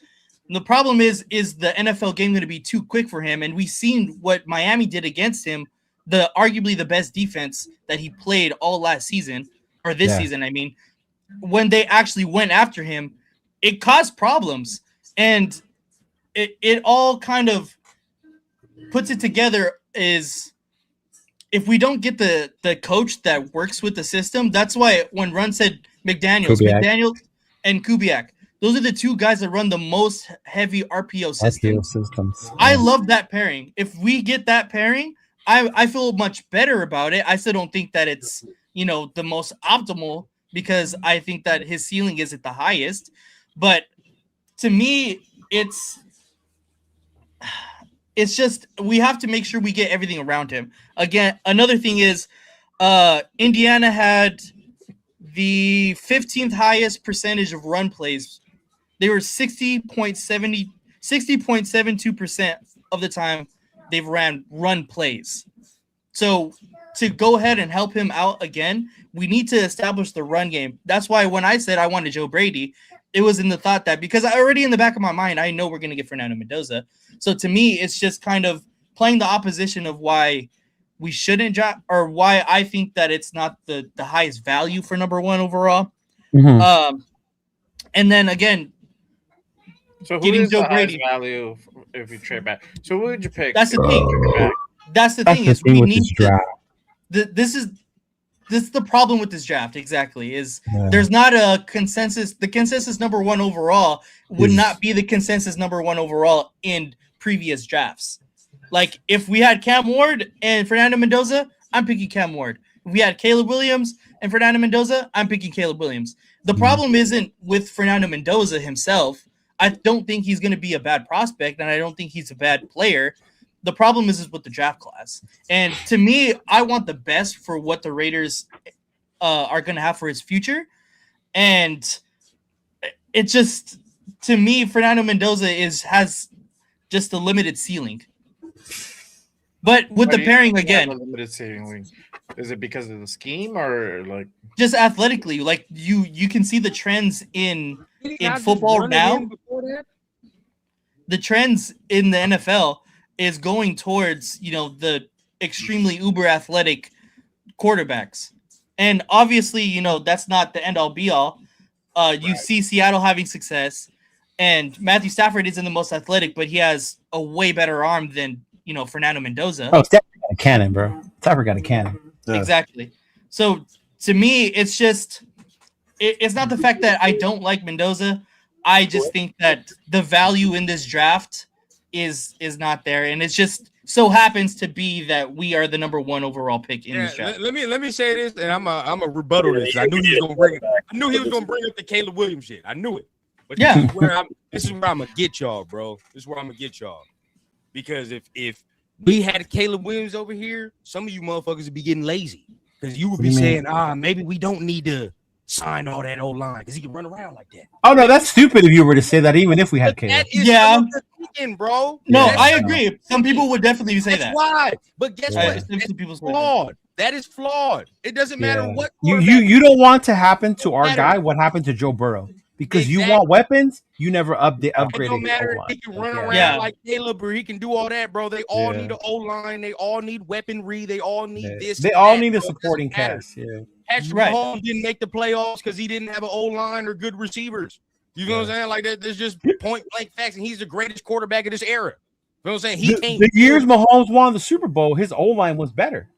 And the problem is the NFL game going to be too quick for him? And we've seen what Miami did against him, arguably the best defense that he played all last season, or this season, I mean, when they actually went after him, it caused problems. And it all kind of puts it together is if we don't get the coach that works with the system, that's why when Run said McDaniels and Kubiak, those are the two guys that run the most heavy RPO systems. I love that pairing. If we get that pairing, I feel much better about it. I still don't think that it's, the most optimal because I think that his ceiling isn't the highest. But to me, it's just we have to make sure we get everything around him. Again, another thing is Indiana had the 15th highest percentage of run plays. They were 60.72% of the time they've ran run plays. So to go ahead and help him out again, we need to establish the run game. That's why when I said I wanted Joe Brady, it was in the thought that because I already in the back of my mind, I know we're going to get Fernando Mendoza. So to me, it's just kind of playing the opposition of why we shouldn't draft or why I think that it's not the highest value for number one overall. Mm-hmm. And then again, so who is Joe the Brady value if you trade back? So who would you pick? That's the thing. That's the thing is we need draft. This is the problem with this draft exactly is there's not a consensus. The consensus number one overall would not be the consensus number one overall in previous drafts. Like if we had Cam Ward and Fernando Mendoza, I'm picking Cam Ward. If we had Caleb Williams and Fernando Mendoza, I'm picking Caleb Williams. The problem isn't with Fernando Mendoza himself. I don't think he's going to be a bad prospect, and I don't think he's a bad player. The problem is with the draft class. And to me, I want the best for what the Raiders are going to have for his future. And it just, to me, Fernando Mendoza has just a limited ceiling. But with the pairing again, limited ceiling. Is it because of the scheme or like just athletically? Like you can see the trends in football now. The trends in the NFL is going towards, the extremely uber athletic quarterbacks. And obviously, that's not the end all be all. You see Seattle having success, and Matthew Stafford isn't the most athletic, but he has a way better arm than, Fernando Mendoza. Oh, Stafford got a cannon, bro. Stafford got a cannon. Yeah. Exactly. So to me, it's just, it's not the fact that I don't like Mendoza. I just think that the value in this draft is not there, and it just so happens to be that we are the number one overall pick in this draft. Let me say this, and I'm a rebuttal this. I knew he was gonna bring up the Caleb Williams shit. I knew it. But this is where I'm gonna get y'all, bro. This is where I'm gonna get y'all. Because if we had Caleb Williams over here, some of you motherfuckers would be getting lazy because you would be saying, maybe we don't need to sign all that old line because he can run around like that. Oh no, that's stupid if you were to say that, even if we had Caleb. Thinking, bro. No, I agree. Some people would definitely say that. Why? But guess what? It's flawed. That is flawed. It doesn't matter what. You don't want to happen to our guy what happened to Joe Burrow. Because you want weapons, you never upgrade. It don't matter if he can run around like Caleb or he can do all that, bro. They all need an O-line. They all need weaponry. They all need this. They all need a supporting cast. Yeah. Patrick Mahomes didn't make the playoffs because he didn't have an O-line or good receivers. You know what I'm saying? Like that, there's just point blank facts, and he's the greatest quarterback of this era. You know what I'm saying? The years Mahomes won the Super Bowl, his O-line was better.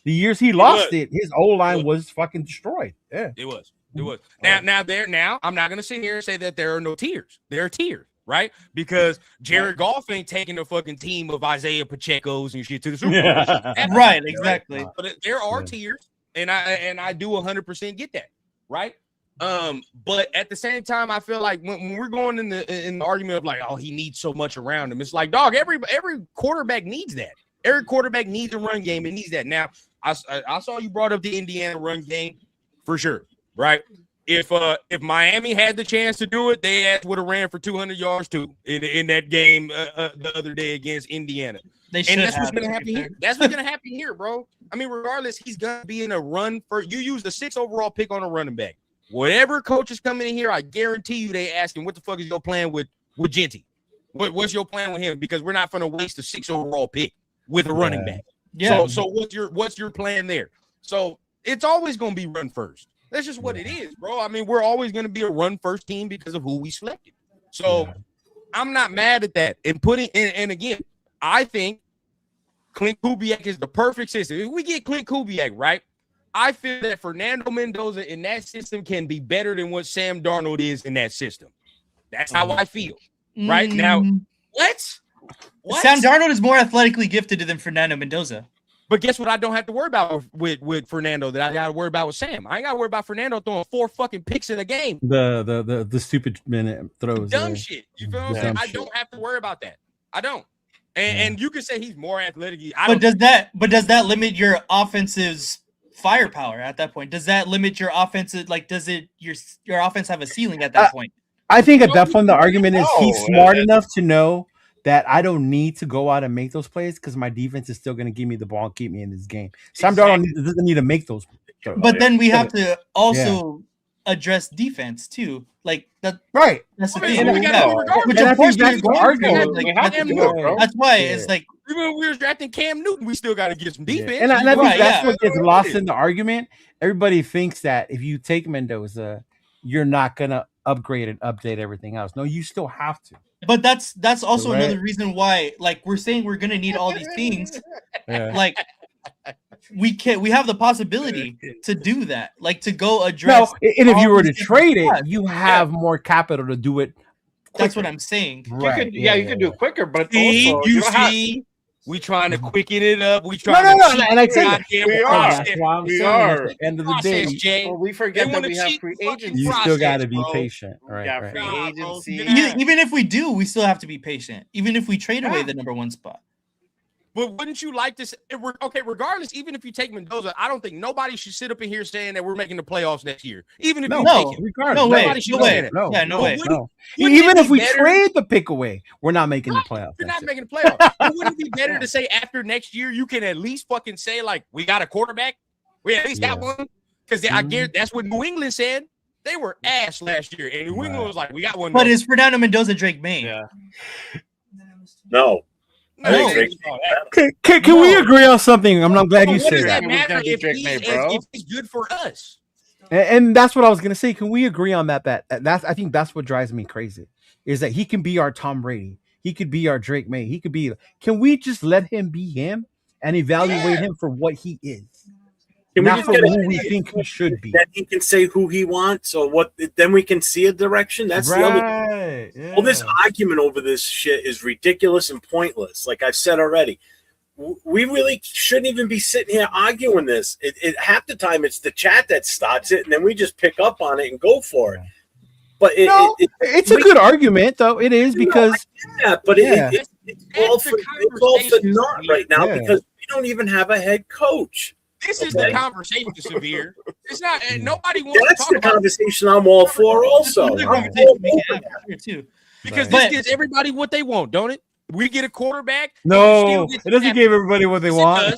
The years he lost it, his O-line was fucking destroyed. Yeah, it was. It was. Now, I'm not gonna sit here and say that there are no tiers. There are tiers, right? Because Jared Goff ain't taking a fucking team of Isaiah Pacheco's and shit to the Super Bowl. Right, exactly. But there are tiers, and I do 100% get that, right? But at the same time, I feel like when we're going in the argument of like, oh, he needs so much around him, it's like, dog, every quarterback needs that. Every quarterback needs a run game and needs that. Now, I saw you brought up the Indiana run game for sure. Right. If Miami had the chance to do it, they would have ran for 200 yards too in that game the other day against Indiana. And that's what's going to happen here. That's what's going to happen here, bro. I mean, regardless, he's going to be in a run for you. Use the 6th overall pick on a running back. Whatever coach is coming in here, I guarantee you they ask him, what the fuck is your plan with Genty? What's your plan with him? Because we're not going to waste the 6th overall pick with a running back. Yeah. So what's your plan there? So it's always going to be run first. That's just what it is, bro. I mean, we're always going to be a run-first team because of who we selected. So I'm not mad at that. And again, I think Clint Kubiak is the perfect system. If we get Clint Kubiak, right, I feel that Fernando Mendoza in that system can be better than what Sam Darnold is in that system. That's how I feel. Right? Now, what? Sam Darnold is more athletically gifted than Fernando Mendoza. But guess what? I don't have to worry about with Fernando that I got to worry about with Sam. I ain't got to worry about Fernando throwing 4 fucking picks in a game. The stupid minute throws. Dumb shit. You feel what I'm saying? I don't have to worry about that. I don't. And you can say he's more athletic. But does that limit your offensive's firepower at that point? Does that limit your offense? Like, does it your offense have a ceiling at that point? I think at that point the argument is he's smart enough to know that I don't need to go out and make those plays because my defense is still going to give me the ball and keep me in this game. Sam Darnold doesn't need to make those. But then we have to also address defense too. Like that, right? That's the I mean, thing. we gotta do it Which of course that's the argument. We have to do it, bro. That's why it's like even when we were drafting Cam Newton, we still got to get some defense. And I think that's what gets lost in the argument. Everybody thinks that if you take Mendoza, you're not gonna upgrade and update everything else. No, you still have to. But that's also another reason why, like, we're saying we're gonna need all these things. Like, we have the possibility to do that, like to go address. No, and if you were to trade it, you have more capital to do it. That's what I'm saying. Right? You could do it quicker, but also you see. We trying to quicken it up. We trying no, and I said we are. At the end of the day, well, we forget that we have free agency. You still got to be patient, right? Free agency. Even if we do, we still have to be patient. Even if we trade away the number one spot. But wouldn't you like this? Okay, regardless, even if you take Mendoza, I don't think nobody should sit up in here saying that we're making the playoffs next year. Even if you take him. No way. Even if we trade the pick away, we're not making the playoffs. You're not making the playoffs. Wouldn't it be better to say after next year, you can at least fucking say, like, we got a quarterback? We at least got one? Because I guess that's what New England said. They were ass last year. And New England was like, we got one. But is Fernando Mendoza Drake May? Yeah. No. Can we agree on something? I'm not glad you said that. If he's good for us. And that's what I was gonna say. Can we agree on that? I think that's what drives me crazy. Is that he can be our Tom Brady. He could be our Drake May. He could be. Can we just let him be him and evaluate him for what he is? Not for who we think he should be. Then he can say who he wants or what. Then we can see a direction. That's the other. Yeah. Well, this argument over this shit is ridiculous and pointless. Like I've said already, we really shouldn't even be sitting here arguing this. Half the time it's the chat that starts it, and then we just pick up on it and go for it. But it's a good argument, though. It is because it's all for naught right now because we don't even have a head coach. This is the conversation, Severe. It's not. Nobody wants That's to talk the conversation I'm all for. Also, because this gives everybody what they want, don't it? We get a quarterback. No, it doesn't give everybody what they want.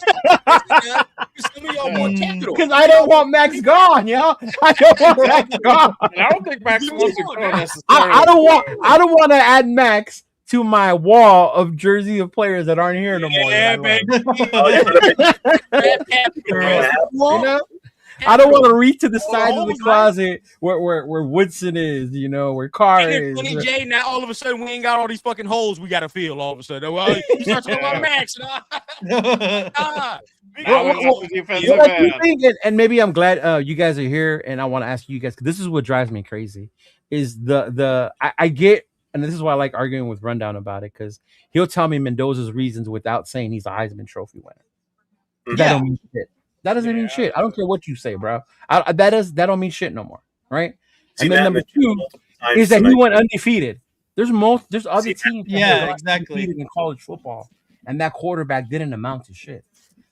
Some of y'all want capital. Because I don't want Max gone, yo. I don't want Max gone. I don't think Max wants to go necessarily. I don't want to add Max to my wall of jersey of players that aren't here no more. Yeah, man. I don't want to reach to the side of the closet where Woodson is, where Carr is. Jay, now all of a sudden we ain't got all these fucking holes we got to fill all of a sudden. Well, you start talking about Max. What do you think? And maybe I'm glad you guys are here, and I want to ask you guys, because this is what drives me crazy, is I get, and this is why I like arguing with Rundown about it, because he'll tell me Mendoza's reasons without saying he's a Heisman Trophy winner. That don't mean shit. That doesn't mean shit. I don't care what you say, bro. That don't mean shit no more, right? And then number two is that he went undefeated. There's other teams exactly in college football, and that quarterback didn't amount to shit.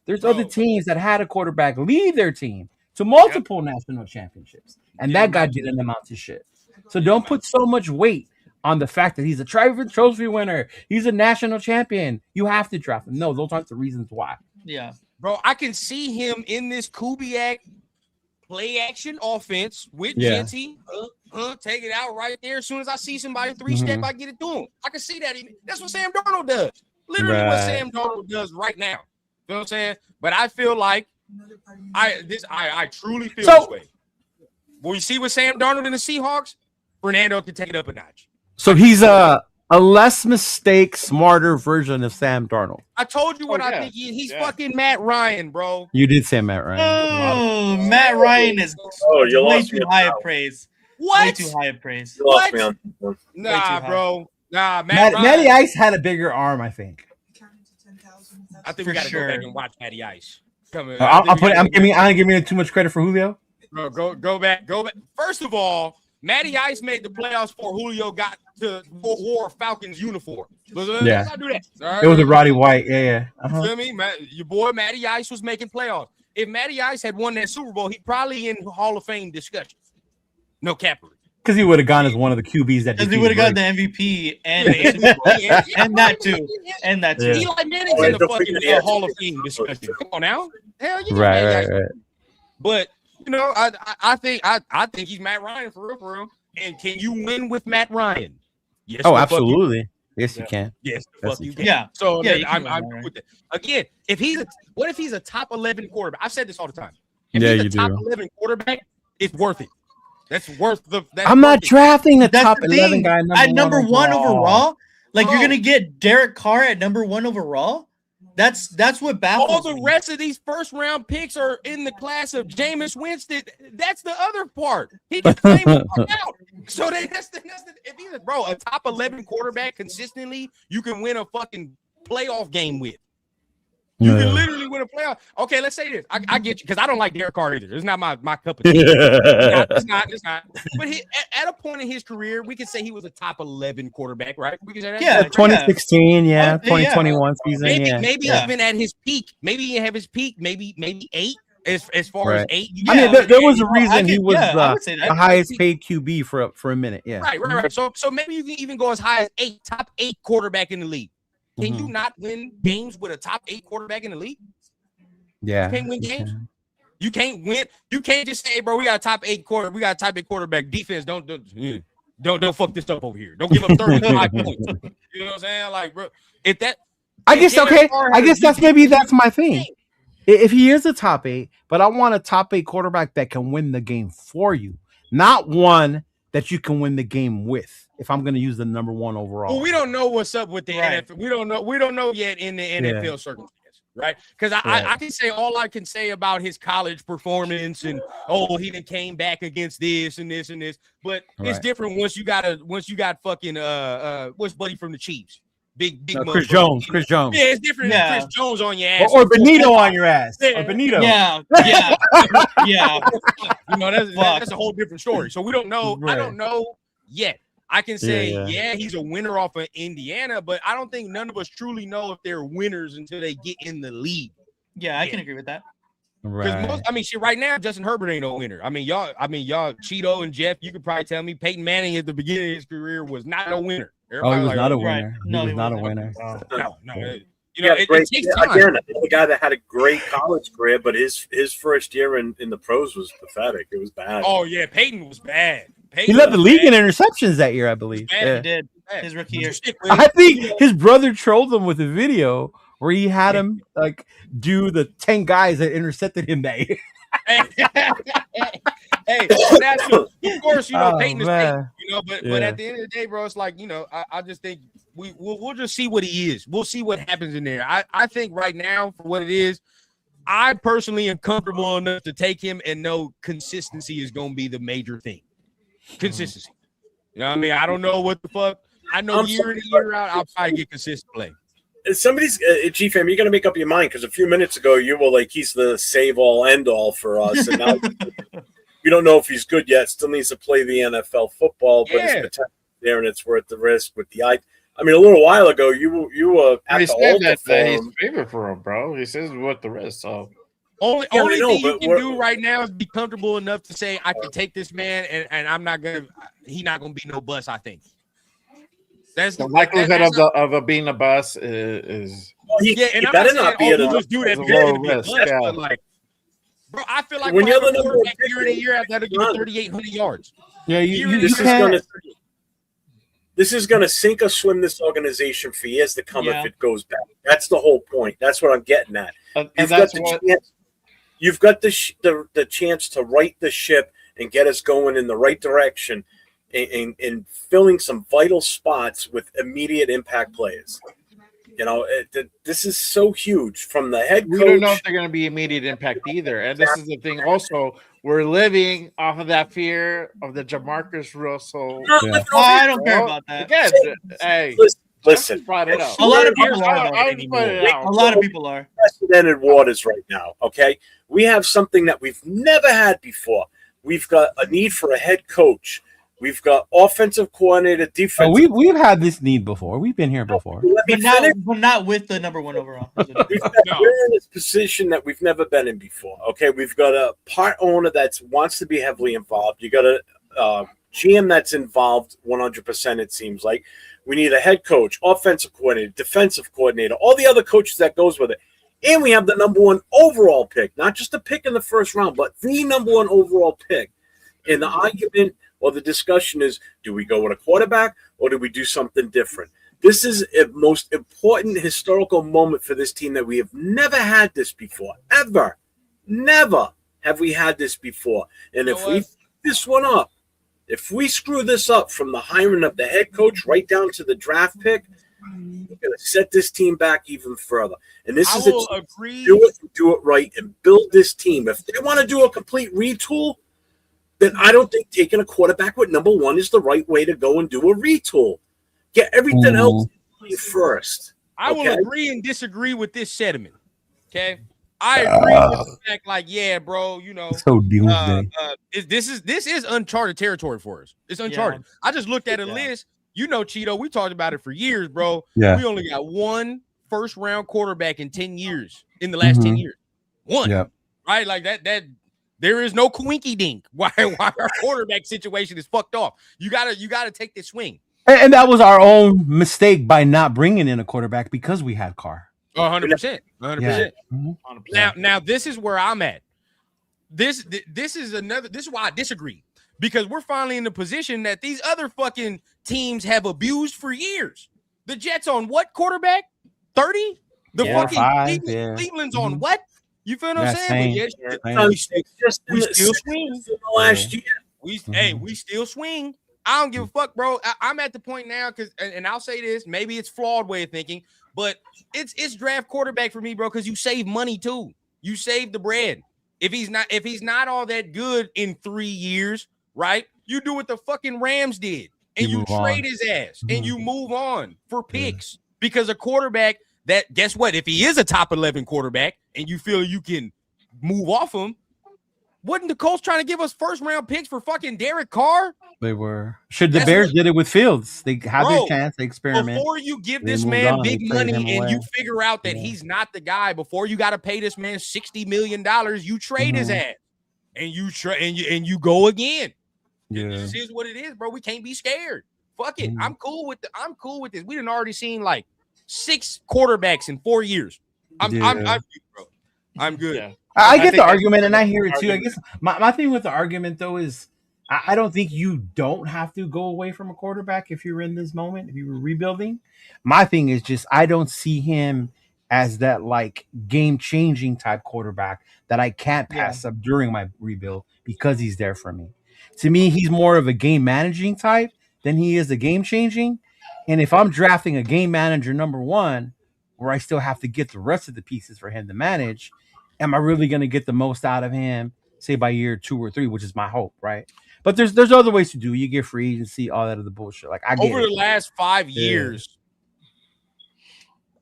There's other teams that had a quarterback lead their team to multiple national championships, and that guy didn't amount to shit. So don't put so much weight on the fact that he's a trophy winner. He's a national champion. You have to draft him. No, those aren't the reasons why. Yeah. Bro, I can see him in this Kubiak play action offense with Genty. Take it out right there. As soon as I see somebody three-step, I get it to him. I can see that. That's what Sam Darnold does. Literally what Sam Darnold does right now. You know what I'm saying? But I feel like I truly feel this way. When you see with Sam Darnold and the Seahawks, Fernando can take it up a notch. So he's a less mistake, smarter version of Sam Darnold. I told you what I think he's fucking Matt Ryan, bro. You did say Matt Ryan. Oh, Matt Ryan is way too high of praise. What? Way too high of praise. What? Nah, bro. Nah, Matty Ice had a bigger arm, I think. I think we got to go back and watch Matty Ice. I'm giving too much credit for Julio. Bro, go back. First of all, Matty Ice made the playoffs before Julio got to wore a Falcons uniform. Let's not do that. Right? It was a Roddy White. Yeah. You feel me? Your boy Matty Ice was making playoffs. if Matty Ice had won that Super Bowl, he'd probably in Hall of Fame discussions. No capper. Because he would have gone as one of the QBs that. Because he would have got the MVP and that too. Eli Manning's in the fucking Hall of Fame discussion. Come on now, hell yeah, right. But you know, I think he's Matt Ryan for real. And can you win with Matt Ryan? Yes. Oh, absolutely. Yes, you can. Yes, the fuck you can. Yeah. So I'm with it. Again, what if he's a top 11 quarterback? I've said this all the time. If he's a top 11 quarterback, it's worth it. That's worth the. I'm not drafting the top 11 guy at number one overall. Like you're gonna get Derek Carr at number 1 overall. That's what baffles all the rest of these first round picks are in the class of Jameis Winston. That's the other part. He can play out. So that's if he's a top 11 quarterback consistently, you can win a fucking playoff game with. You can literally win a playoff. Okay, let's say this. I get you because I don't like Derek Carr either. It's not my cup of tea. It's not. But at a point in his career, we could say he was a top 11 quarterback, right? We can say that. Yeah, 2016, 2021 season. Maybe even at his peak. Maybe he have his peak. Maybe 8. As far as 8. I mean, there was a reason he was the highest paid QB for a minute. Yeah. Right. So maybe you can even go as high as 8, top 8 quarterback in the league. Can you not win games with a top 8 quarterback in the league? Yeah. You can't win games. You can't win. You can't just say, bro, we got a top 8 quarterback defense. Don't fuck this up over here. Don't give up 35 points. You know what I'm saying? Like, bro, I guess that's my thing. If he is a top 8, but I want a top 8 quarterback that can win the game for you, not one that you can win the game with. If I'm going to use the number 1 overall, well, we don't know what's up with the NFL. We don't know yet in the NFL circumstance, right? Because I can say all I can say about his college performance and he done came back against this and this and this, but it's different once you got fucking what's buddy from the Chiefs. Big Chris Jones. Yeah, it's different than Chris Jones on your ass. Or Benito on your ass. Or Benito. Yeah. You know, that's a whole different story. So we don't know. Right. I don't know yet. I can say, he's a winner off of Indiana, but I don't think none of us truly know if they're winners until they get in the league. Yeah, I can agree with that. Right. Right now, Justin Herbert ain't no winner. Y'all, Cheeto and Jeff, you could probably tell me Peyton Manning at the beginning of his career was not a winner. Everybody he was not a winner. No, he was not a winner. No. You know, it takes time. Again, a guy that had a great college career, but his first year in the pros was pathetic. It was bad. Oh, yeah, Peyton was bad. He led the league in interceptions that year, I believe. Yeah. He did. His rookie year. I think his brother trolled him with a video where he had him do the 10 guys that intercepted him that year. Hey, of course, Peyton is Peyton, but at the end of the day, bro, it's like, I just think we'll just see what he is. We'll see what happens in there. I think right now, for what it is, I personally am comfortable enough to take him and know consistency is going to be the major thing. Consistency. You know what I mean? I don't know what the fuck. I know year in and year out, I'll probably get consistent play. Somebody's G-Fam, you're going to make up your mind because a few minutes ago you were like, he's the save-all, end-all for us. And now we don't know if he's good yet. Still needs to play the NFL football, but his potential there and it's worth the risk with the eye. I mean, a little while ago, you were at the altar for him. He's favorite for him, bro. He says what the risk. So only thing you can do right now is be comfortable enough to say I can take this man, and I'm not gonna. He's not gonna be no bust. I think that's the likelihood of being a bust is. Well, he better not be able to just do that. But like, bro, I feel like when you're the quarterback year in a year, I've got to give you 3,800 yards. Yeah, This is going to sink or swim this organization for years to come if it goes back. That's the whole point. That's what I'm getting at. You've got the chance to right the ship and get us going in the right direction and filling some vital spots with immediate impact players. This is so huge from the head coach. We don't know if they're going to be immediate impact either. And this is the thing also. We're living off of that fear of the Jamarcus Russell. I don't care about that. Again, hey, listen. A lot of people are. A lot of people are. Unprecedented waters right now, okay? We have something that we've never had before. We've got a need for a head coach We've got offensive coordinator, defensive. We've had this need before. We've been here before. But not with the number one overall. We're in this position that we've never been in before. Okay, we've got a part owner that wants to be heavily involved. You got a GM that's involved 100%. It seems like we need a head coach, offensive coordinator, defensive coordinator, all the other coaches that goes with it, and we have the number one overall pick, not just a pick in the first round, but the number one overall pick. And the argument or the discussion is, do we go with a quarterback or do we do something different? This is a most important historical moment for this team that we have never had this before, ever. Never have we had this before. And if we fuck this one up, if we screw this up from the hiring of the head coach right down to the draft pick, we're going to set this team back even further. And this is agree. Do it right and build this team. If they want to do a complete retool, then I don't think taking a quarterback with number one is the right way to go and do a retool. Get everything else first. I will agree and disagree with this sentiment. Okay, I agree with the fact, like, yeah, bro, you know, so doomsday. This is uncharted territory for us. It's uncharted. Yeah. I just looked at a list. You know, Cheeto, we talked about it for years, bro. Yeah. We only got one first-round quarterback in 10 years. In the last 10 years, one. Yeah. Right, like that. There is no quinky dink. Why our quarterback situation is fucked off. You gotta take this swing. And that was our own mistake by not bringing in a quarterback because we had Carr. 100%. 100%. Yeah. Now this is where I'm at. This is why I disagree. Because we're finally in the position that these other fucking teams have abused for years. The Jets on what quarterback? 30? The fucking Cleveland's on what? You feel what I'm saying? We still swing. Last year. We still swing. I don't give a fuck, bro. I'm at the point now because, and I'll say this, maybe it's flawed way of thinking, but it's draft quarterback for me, bro, because you save money too. You save the bread. If he's not all that good in 3 years, right? You do what the fucking Rams did, and you trade his ass, and you move on for picks because a quarterback. That guess what? If he is a top 11 quarterback and you feel you can move off him, wasn't the Colts trying to give us first round picks for fucking Derek Carr? They were. The Bears did it with Fields. They had their chance. They experiment. Before you give this man big money and you figure out that he's not the guy, before you got to pay this man $60 million, you trade his ass and you go again. Yeah, this is what it is, bro. We can't be scared. Fuck it. I'm cool with this. We done already seen like 6 quarterbacks in 4 years. I'm good, bro. I'm good. Yeah. I get the argument, and I hear it too. I guess my thing with the argument though is I don't think you don't have to go away from a quarterback if you're in this moment, if you were rebuilding. My thing is just I don't see him as that like game-changing type quarterback that I can't pass up during my rebuild because he's there for me. To me, he's more of a game managing type than he is a game changing. And if I'm drafting a game manager number one, where I still have to get the rest of the pieces for him to manage, am I really going to get the most out of him, say by year 2 or 3, which is my hope, right? But there's other ways to do it. You get free agency, all that other bullshit. Like I get over the last 5 years,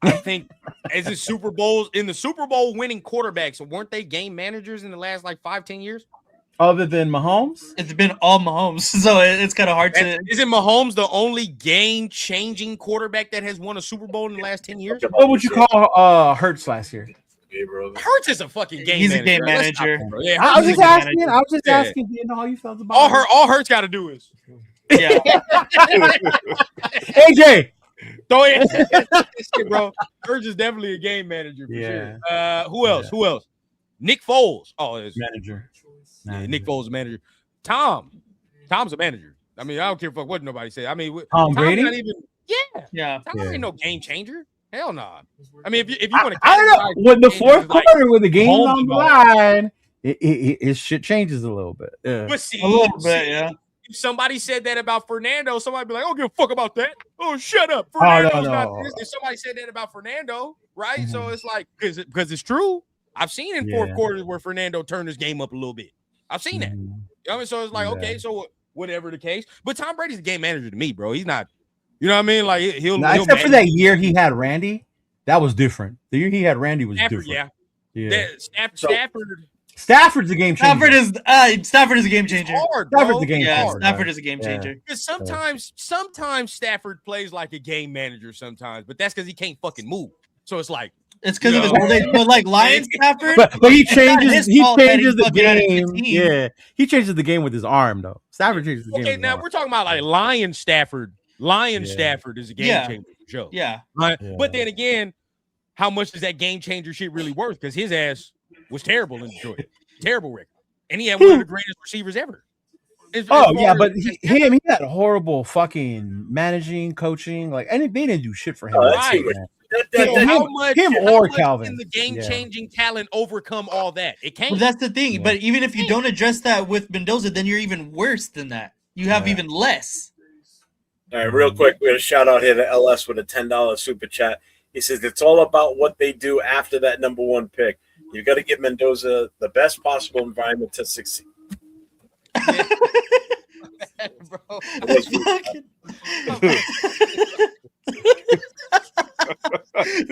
I think as the Super Bowls in the Super Bowl winning quarterbacks, weren't they game managers in the last like 5-10 years? Other than Mahomes? It's been all Mahomes, so it's kind of hard to. Isn't Mahomes the only game-changing quarterback that has won a Super Bowl in the last 10 years? What would you call Hurts last year? Hurts is a fucking game He's manager. A game manager. Yeah, I was just asking. Do you know how you felt about all Hurts got to do is. Yeah. AJ! Throw it, bro. Hurts is definitely a game manager for sure. Who else? Who else? Nick Foles. Oh, it's manager. Yeah, Nick Foles is a manager. Tom's a manager. I mean, I don't care what nobody say. I mean, Tom Brady. Not even, yeah. Tom ain't no game changer. Hell no. Nah. I mean, if you want to, I don't know. When the fourth quarter, with the game on the line, it shit changes a little bit. Yeah. But see, a little bit, yeah. If somebody said that about Fernando, somebody be like, "I don't give a fuck about that." Oh, shut up. Fernando's not this. If somebody said that about Fernando, right? Mm-hmm. So it's like because it's true. I've seen in fourth quarters where Fernando turned his game up a little bit. I've seen that. You know what I mean? So it's like, okay, so whatever the case. But Tom Brady's a game manager to me, bro. He's not, you know what I mean? Like he'll except for that year he had Randy, that was different. The year he had Randy was different. Yeah. Stafford. Stafford's a game changer. Stafford is a game changer. It's hard, Stafford's a game changer. Stafford is a game changer. Because sometimes Stafford plays like a game manager sometimes, but that's because he can't fucking move. So it's like it's because of his old age. But like Lion Stafford, but he changes the game. Yeah, he changes the game with his arm though. Stafford changes the game. Okay, now we're talking about like Lion Stafford. Stafford is a game changer for sure. Yeah. But then again, how much is that game changer shit really worth? Because his ass was terrible in Detroit. Terrible record. And he had one of the greatest receivers ever. But he had horrible fucking managing, coaching, like, and they didn't do shit for him. Right. How much can the game-changing talent overcome all that? It can't. Well, that's the thing. Yeah. But even if you don't address that with Mendoza, then you're even worse than that. You have even less. All right, real quick, we got a shout out here to LS with a $10 super chat. He says it's all about what they do after that number one pick. You got to give Mendoza the best possible environment to succeed. Bro.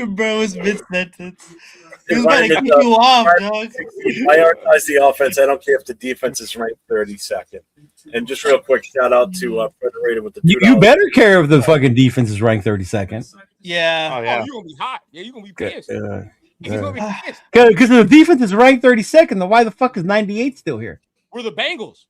Bro, it's mid-sentence. He's going to kick you off, dog. Prioritize the offense. I don't care if the defense is ranked 32nd. And just real quick, shout out to Federated with the $2. You better care if the fucking defense is ranked 32nd. Yeah. Oh, you're going to be hot. Yeah, you're going to be pissed. Because if the defense is ranked 32nd, then why the fuck is 98 still here? We're the Bengals.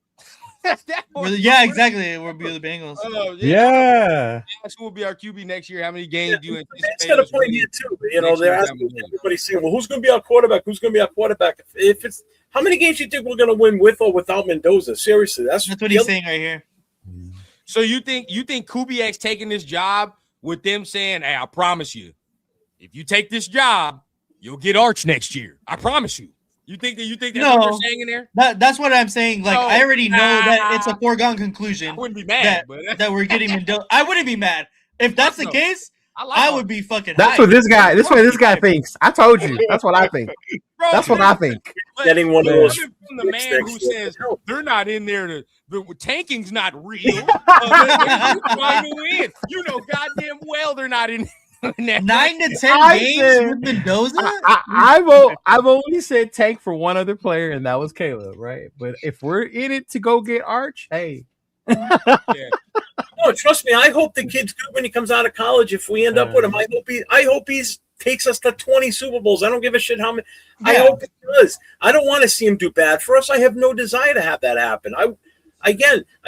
Exactly. We'll be the Bengals. Yeah. That's who will be our QB next year. How many games do you anticipate? It's got a point here too. You know, they're asking everybody saying, "Well, who's going to be our quarterback? Who's going to be our quarterback?" If it's how many games do you think we're going to win with or without Mendoza? Seriously, that's what he's saying right here. So you think Kubiak's taking this job with them saying, "Hey, I promise you, if you take this job, you'll get Arch next year. I promise you." You think that's what they're saying in there? That's what I'm saying. Like, I already know that it's a foregone conclusion. I wouldn't be mad that we're getting Mendoza. I wouldn't be mad if that's the case. I would be fucking. That's what this guy. That's what this guy thinks. I told you. That's what I think. Bro, that's what I think. Getting one of those from the man who says they're not in there the tanking's not real. They're trying to win. You know, goddamn well they're not in. 9 to 10 games with Mendoza. I've only said tank for one other player, and that was Caleb, right? But if we're in it to go get Arch, hey. No, trust me. I hope the kid's good when he comes out of college. If we end up with him, I hope he's takes us to 20 Super Bowls. I don't give a shit how many. Yeah. I hope he does. I don't want to see him do bad for us. I have no desire to have that happen. I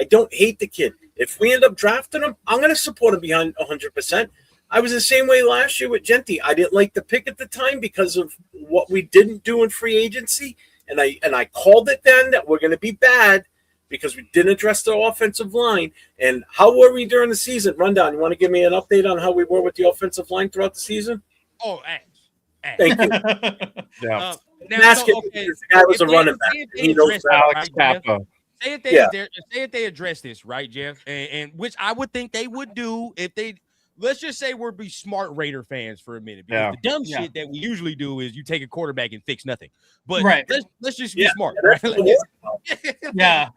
don't hate the kid. If we end up drafting him, I'm going to support him behind 100%. I was the same way last year with Genty. I didn't like the pick at the time because of what we didn't do in free agency, and I called it then that we're going to be bad because we didn't address the offensive line. And how were we during the season? Rundown. You want to give me an update on how we were with the offensive line throughout the season? Oh, thank you. Yeah. The guy was a running back. He knows Alex Papa. Say if they address this, right, Jeff, and which I would think they would do if they. Let's just say we're be smart Raider fans for a minute. Because the dumb shit that we usually do is you take a quarterback and fix nothing. But let's just be smart. Right?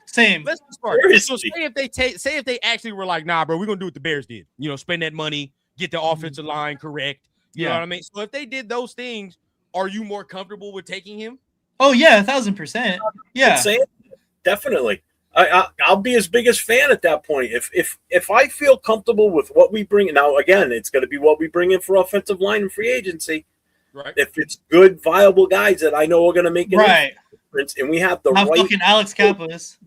Same. Let's be smart. So say if they actually were like, nah, bro, we're gonna do what the Bears did. You know, spend that money, get the offensive line correct. You know what I mean? So if they did those things, are you more comfortable with taking him? Oh yeah, 1,000%. Yeah, definitely. I'll be his biggest fan at that point. If I feel comfortable with what we bring now, again, it's going to be what we bring in for offensive line and free agency. Right. If it's good, viable guys that I know are going to make a difference, and we have the right fucking Alex Kappas.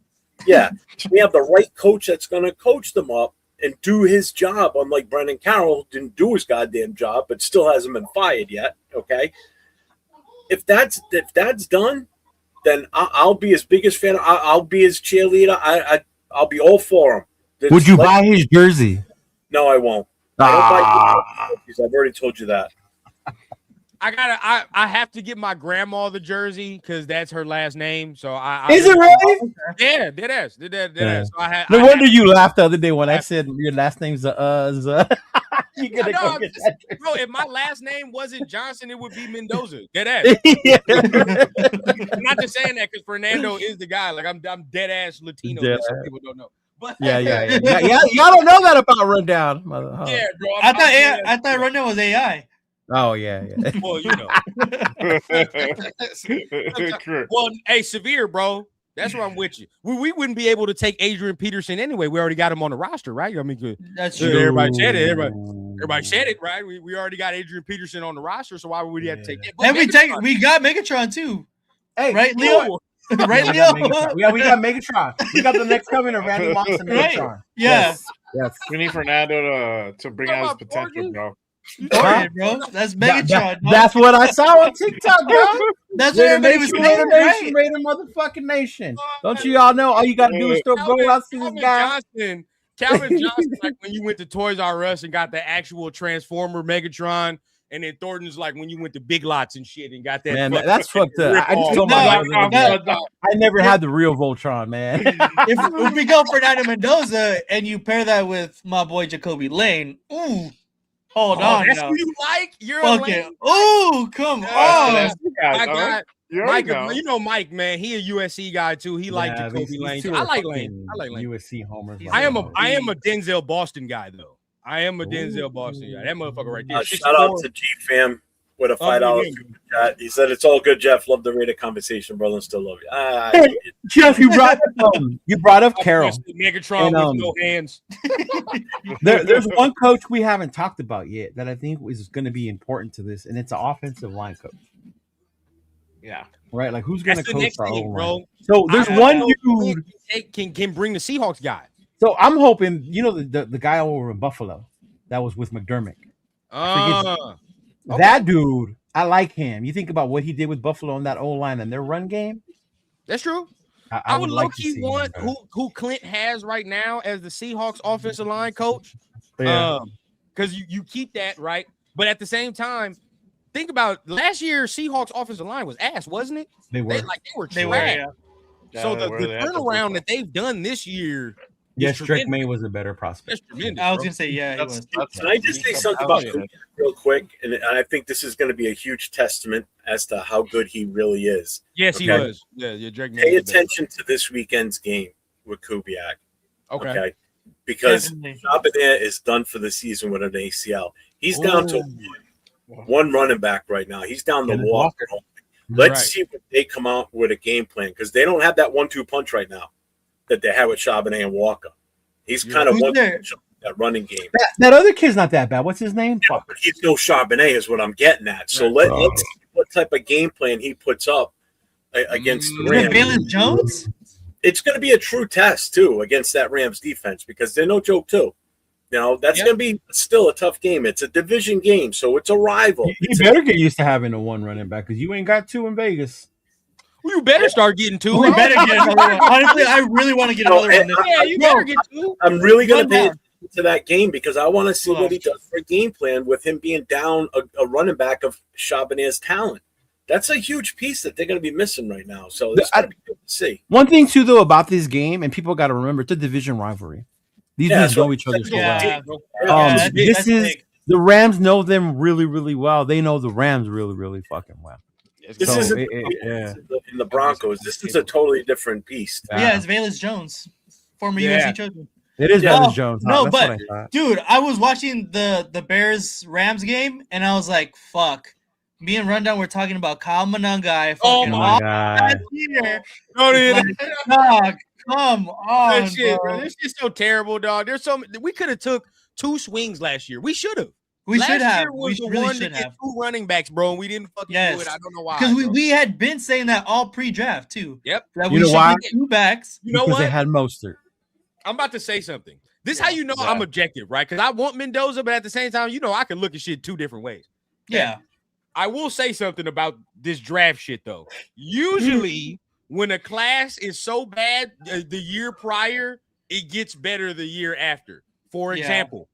Yeah, we have the right coach that's going to coach them up and do his job. Unlike Brendan Carroll, didn't do his goddamn job, but still hasn't been fired yet. Okay, if that's done, then I'll be his biggest fan. I'll be his cheerleader. I'll be all for him. Would you buy his jersey? No, I won't. I don't buy jerseys. I've already told you that. I have to get my grandma the jersey because that's her last name. So is it really? Yeah, dead ass. So no wonder you laughed the other day when I said your last name's Z. You gonna go get that jersey. Bro, if my last name wasn't Johnson, it would be Mendoza. Dead ass. I'm not just saying that because Fernando is the guy. Like I'm dead ass Latino. Some people don't know. But yeah. Y'all don't know that about Rundown. Yeah, bro. I thought Rundown was AI. Oh yeah. Well, you know. Well, hey, Severe, bro. That's where I'm with you. We wouldn't be able to take Adrian Peterson anyway. We already got him on the roster, right? I mean, that's true. Everybody said it. Everybody said it, right? We already got Adrian Peterson on the roster, so why would we have to take that? But and we got Megatron too. Hey, right, Leo? Right, Leo? We got Megatron. We got the next coming of Randy Moss and Megatron. Right. Yeah. Yes. We need Fernando to bring out his potential, bro. Bro, that's Megatron. That's what I saw on TikTok, bro. That's what everybody was saying. Nation, Raider motherfucking nation. Don't you all know? All you gotta do is go out see this guy. Calvin Johnson, like when you went to Toys R Us and got the actual Transformer Megatron, and then Thornton's like when you went to Big Lots and shit and got that. Man, that's fucked up. I just told my I never had the real Voltron, man. if we go Fernando Mendoza and you pair that with my boy Jacoby Lane, ooh. Hold on, that's who you like? You're okay. Oh, come on, Mike. You know Mike, man. He a USC guy too. He liked Jacoby Lane. I like Lane. USC homers. I am a Denzel Boston guy though. I am a Denzel Boston guy. That motherfucker right there. Shout out to G Fam with a $5 super chat. He said it's all good, Jeff. Love the Raider conversation, brother. And still love you. Hey, Jeff, you brought up Carroll. Megatron with no hands. There's one coach we haven't talked about yet that I think is going to be important to this, and it's an offensive line coach. Yeah. Right? Like who's going to coach our O-line? Bro. So there's one dude can bring the Seahawks guy. So I'm hoping, you know, the guy over in Buffalo that was with McDermott. That dude, I like him. You think about what he did with Buffalo on that O-line and their run game. That's true. I would low-key want who Clint has right now as the Seahawks offensive line coach. Because you keep that, right? But at the same time, think about last year Seahawks offensive line was ass, wasn't it? They were trash. So the turnaround that they've done this year. Yes, Drake May was a better prospect. That's tremendous. I was going to say, yeah. Can I just say something about him real quick? And I think this is going to be a huge testament as to how good he really is. Yes, he was. Yeah, Drake May. Pay attention to this weekend's game with Kubiak. Okay? Because Charbonnet is done for the season with an ACL. He's down to one running back right now. He's down to Walker. Let's see what they come out with a game plan because they don't have that 1-2 punch right now that they have with Charbonnet and Walker. He's kind of one that running game. That other kid's not that bad. What's his name? Yeah, but he's no Charbonnet is what I'm getting at. So let's see what type of game plan he puts up against the Rams. Valence Jones? It's going to be a true test, too, against that Rams defense because they're no joke, too. You know, that's going to be still a tough game. It's a division game, so it's a rival. You better get used to having a one running back because you ain't got two in Vegas. Well, you better start getting two. We better get another one. Honestly, I really want to get another one. Yeah, you better get two. I'm really going to pay attention to that game because I want to see what he does for a game plan with him being down a running back of Charbonnet's talent. That's a huge piece that they're going to be missing right now. So it's going to be good to see. One thing, too, though, about this game, and people got to remember, it's a division rivalry. These dudes know each other so well. The Rams know them really, really well. They know the Rams really, really fucking well. This isn't in the Broncos. This is a totally different beast. Yeah, it's Valence Jones, former USC chosen. It is Valence Jones. No, but dude, I was watching the Bears Rams game, and I was like, "Fuck." Me and Rundown were talking about Kyle Monangai. Oh my god! Dog, come on, bro. This is so terrible, dog. We could have took 2 swings last year. We should have. We should have. We really should have 2 running backs, bro, and we didn't fucking do it. I don't know why. Because we had been saying that all pre-draft too. Yep. That we should get 2 backs. You know what? They had Mostert. I'm about to say something. This is how you know I'm objective, right? Because I want Mendoza, but at the same time, you know I can look at shit 2 different ways. Yeah. I will say something about this draft shit though. Usually, when a class is so bad the year prior, it gets better the year after. For example.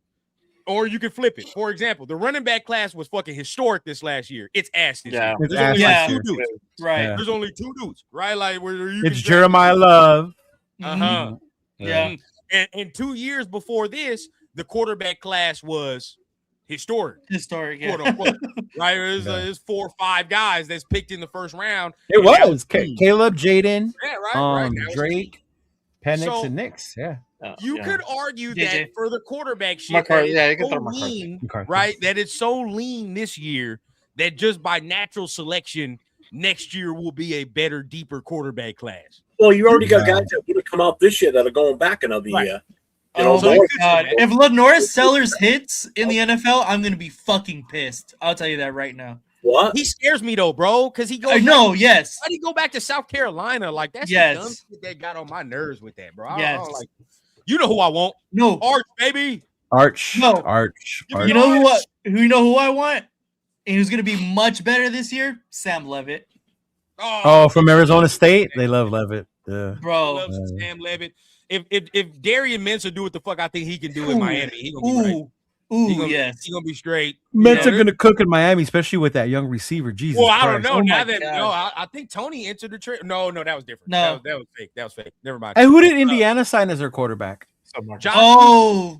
Or you can flip it. For example, the running back class was fucking historic this last year. It's ass this year. There's only 2 dudes. Right. There's only 2 dudes, right? Like it's Jeremiah Love. Uh-huh. Yeah. And 2 years before this, the quarterback class was historic, quote unquote. Right? There's 4 or 5 guys that's picked in the first round. It was Caleb, Jaden, right. Drake, Penix, and Nix. Yeah. You could argue JJ. that for the quarterback shit, McCarthy, that you it's can so throw McCarthy. lean, McCarthy. right? That it's so lean this year that just by natural selection, next year will be a better, deeper quarterback class. Well, you already got guys that would have come out this year that are going back another year. You know, Oh my God! If Norris Sellers hits in the NFL, I'm gonna be fucking pissed. I'll tell you that right now. What? He scares me though, bro, because he goes. I know. Yes. Why did he go back to South Carolina? Like that's the dumb shit that got on my nerves with that, bro. I don't like. You know who I want? No, Arch, baby. Arch. No. Arch. You know who? What? You know who I want? And who's gonna be much better this year? Sam Levitt. Oh, from Arizona State, they love Levitt. Yeah, bro. Sam Levitt. If Darian Mensah do what the fuck I think he can do in Miami, he gonna be right. He's gonna be straight. Mensah gonna cook in Miami, especially with that young receiver. Jesus. Well, I Christ. don't know. I think Tony entered the trade. No, that was different. No, that was fake. That was fake. Never mind. And who did Indiana sign as their quarterback? Josh.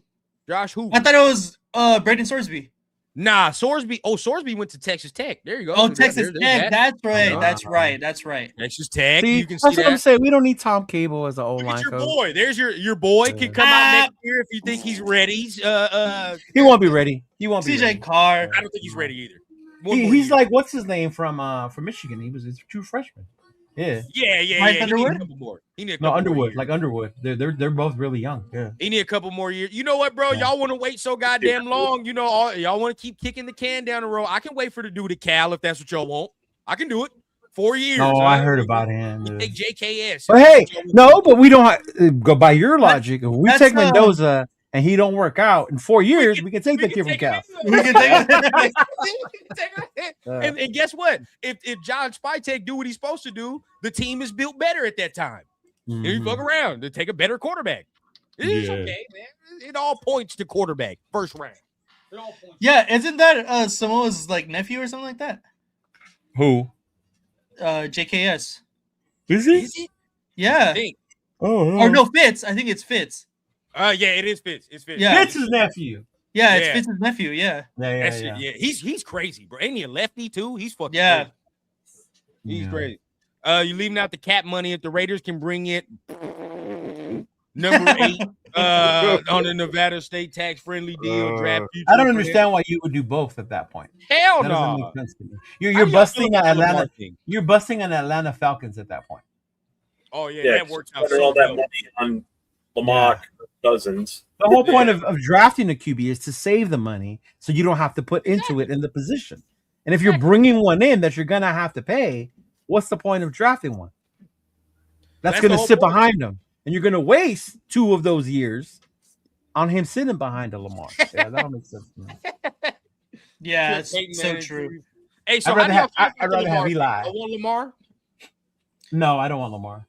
Josh who? I thought it was Braden Sorsby. Nah, Sorsby. Oh, Sorsby went to Texas Tech. There you go. Oh, Texas Tech. That's right. That's right. Texas Tech. See, you can see that's what I'm saying. We don't need Tom Cable as the O-line coach. Boy, there's your boy. Can come out next year if you think he's ready. He won't be ready. He won't be. CJ Carr. I don't think he's ready either. He's like, what's his name from Michigan? He was a true freshman. Yeah. Mike Underwood? Underwood. Like Underwood. They're both really young. Yeah. He need a couple more years. You know what, bro? Y'all want to wait so goddamn long. You know, y'all want to keep kicking the can down the road. I can wait for the dude at Cal if that's what y'all want. I can do it. 4 years. Oh, I heard about him. Take JKS. But hey, no, but we don't go by your logic. If we take Mendoza and he don't work out in 4 years, we can take that kid from Cal. We can take it. And guess what? If John Spytek do what he's supposed to do, the team is built better at that time. Mm-hmm. And you fuck around to take a better quarterback. It's okay, man. It all points to quarterback first round. Yeah, isn't that Samoa's like nephew or something like that? Who? JKS. Is he? Yeah. Oh. Or no, Fitz. I think it's Fitz. Yeah, it is Fitz. It's Fitz. Yeah. Fitz's nephew. Yeah, it's Fitz's nephew. Yeah. Yeah. He's crazy, bro. Ain't he a lefty too? He's fucking crazy. He's crazy. You leaving out the cap money if the Raiders can bring it number 8 on a Nevada state tax friendly deal draft. I don't understand why you would do both at that point. Hell no. You're busting an Atlanta. You're busting an Atlanta Falcons at that point. Oh yeah, that works out. All that money on Lamar Cousins. The whole point of drafting a QB is to save the money so you don't have to put into it in the position. And if you're bringing one in that you're going to have to pay, what's the point of drafting one? That's going to sit behind him. And you're going to waste 2 of those years on him sitting behind a Lamar. Yeah, that'll make sense to me. Yeah, it's so true. Hey, so I'd rather have Eli. I want Lamar. No, I don't want Lamar.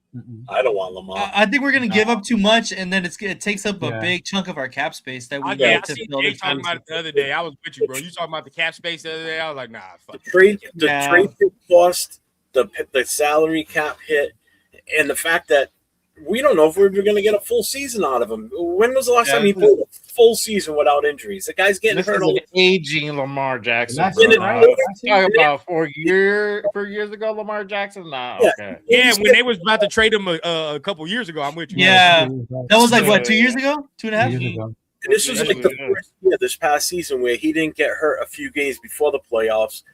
I don't want Lamar. I think we're going to give up too much, and then it takes up a big chunk of our cap space that we need to build. I talking about it the other day. I was with you, bro. You talking about the cap space the other day? I was like, nah, fuck. The trade cost, the salary cap hit, and the fact that we don't know if we're going to get a full season out of him. When was the last time he played a full season without injuries? The guy's getting hurt. Aging Lamar Jackson. Talking about 4 years ago, Lamar Jackson. Nah, okay. Yeah, when they was about to trade him a couple years ago, I'm with you. Yeah, that was like what, 2 years ago, 2.5 years ago. And this was like the first year this past season where he didn't get hurt a few games before the playoffs.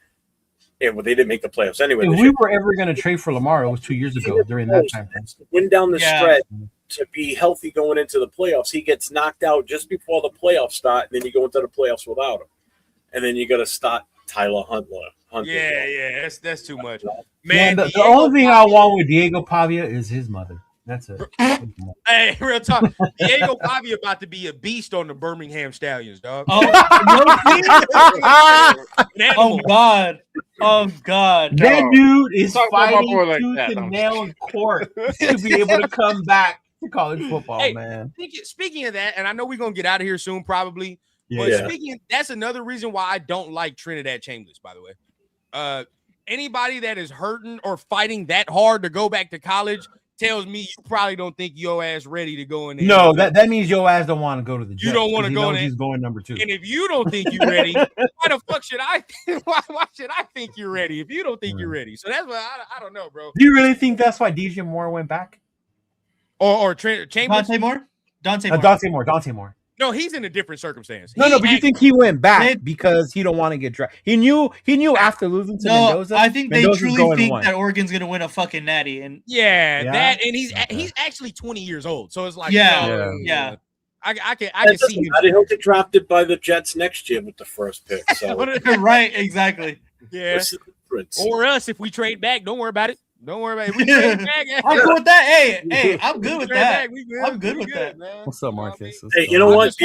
Yeah, well, they didn't make the playoffs anyway. If we were ever going to trade for Lamar, it was 2 years ago during that time. Went down the stretch to be healthy going into the playoffs. He gets knocked out just before the playoffs start, and then you go into the playoffs without him. And then you got to start Tyler Huntley. Yeah, that's too much. Man, the only thing I want with Diego Pavia is his mother. That's it. Hey, real talk. Diego Pavia about to be a beast on the Birmingham Stallions, dog. Oh God. That dude is fighting tooth and nail in court to be able to come back to college football, man. Speaking of that, and I know we're going to get out of here soon probably, but that's another reason why I don't like Trinidad Chambers, by the way. Anybody that is hurting or fighting that hard to go back to college tells me you probably don't think your ass ready to go in there. No, that means your ass don't want to go to the Jets. You don't want to go in. He's going number 2. And if you don't think you're ready, why the fuck should I? Why should I think you're ready if you don't think you're ready? So that's why I don't know, bro. Do you really think that's why DJ Moore went back? Or Chambers? Monte Moore? Dante Moore. No, he's in a different circumstance. No, but you think he went back because he don't want to get drafted? He knew after losing to Mendoza. I think Mendoza's they truly think that Oregon's gonna win a fucking natty, and that, and he's actually 20 years old, so it's like yeah. I can see him. He'll get drafted by the Jets next year with the first pick. So right, exactly. Yeah, or us if we trade back. Don't worry about it. Don't worry about it. We trade back. I'm good with that. Hey, I'm good with that. I'm good with that, man. What's up, Marcus? Hey, you know what?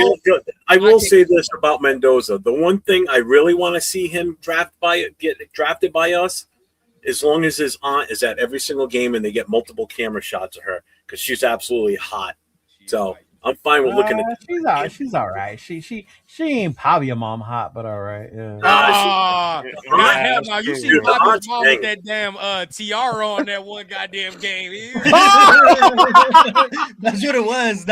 I will say this about Mendoza. The one thing I really want to see him get drafted by us, as long as his aunt is at every single game and they get multiple camera shots of her, because she's absolutely hot. So I'm fine with looking at. She's all right. She ain't Pavia mom hot, but all right. Yeah. Hell no! You see Pavia's mom with that damn tiara on that one goddamn game. That's what it was.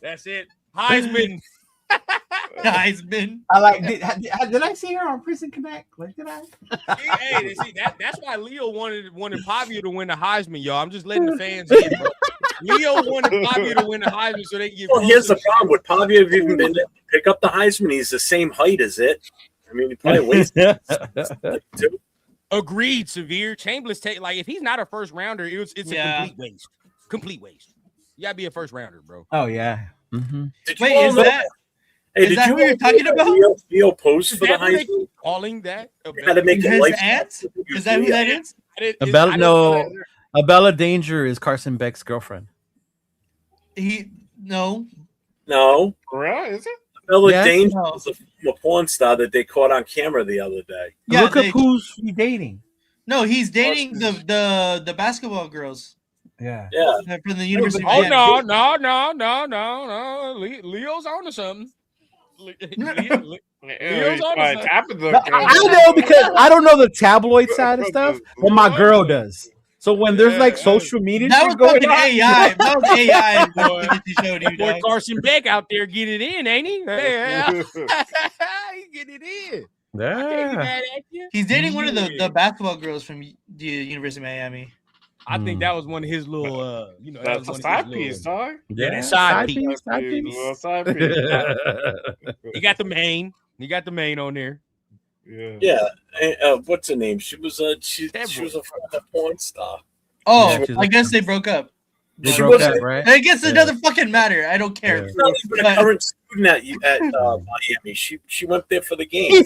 That's it. Heisman. Heisman. I like. Did I see her on Prison Connect? Like, did I? Hey, see that's why Leo wanted Pavia to win the Heisman, y'all. I'm just letting the fans in, bro. Leo wanted Pavia to win the Heisman so they can get. Well, here's the problem with Pavia. Have even been to pick up the Heisman? He's the same height as it. I mean, he probably weighs. Agreed, Severe. Chambliss if he's not a first rounder, it's a complete waste. Complete waste. You gotta be a first rounder, bro. Oh yeah. Mm-hmm. Wait, is that? Hey, is that who you're talking about? Leo post for the Heisman. Calling that? How to make it his aunt? Is that who that is? Abella Danger is Carson Beck's girlfriend. No. Right? Is it? Abella Danger was a porn star that they caught on camera the other day. Yeah, look up who's he dating. No, he's dating the basketball girls. Yeah. From the University. Oh no! Leo's on to something. Leo's on to something. I know because I don't know the tabloid side of stuff, but my girl does. So when there's like social media, that was fucking AI. That was AI. Boy, Carson Beck out there getting it in, ain't he? He's getting it in. Yeah. I can't be mad at you. He's dating one of the basketball girls from the University of Miami. I think that was one of his little, that's a side piece, dog. Yeah, that side piece. Side piece. He got the main. He got the main on there. Yeah. What's her name? She was a porn star. Oh, I guess they broke up. They broke up, right? I guess it doesn't fucking matter. I don't care. She's not even a current student at Miami. She went there for the game.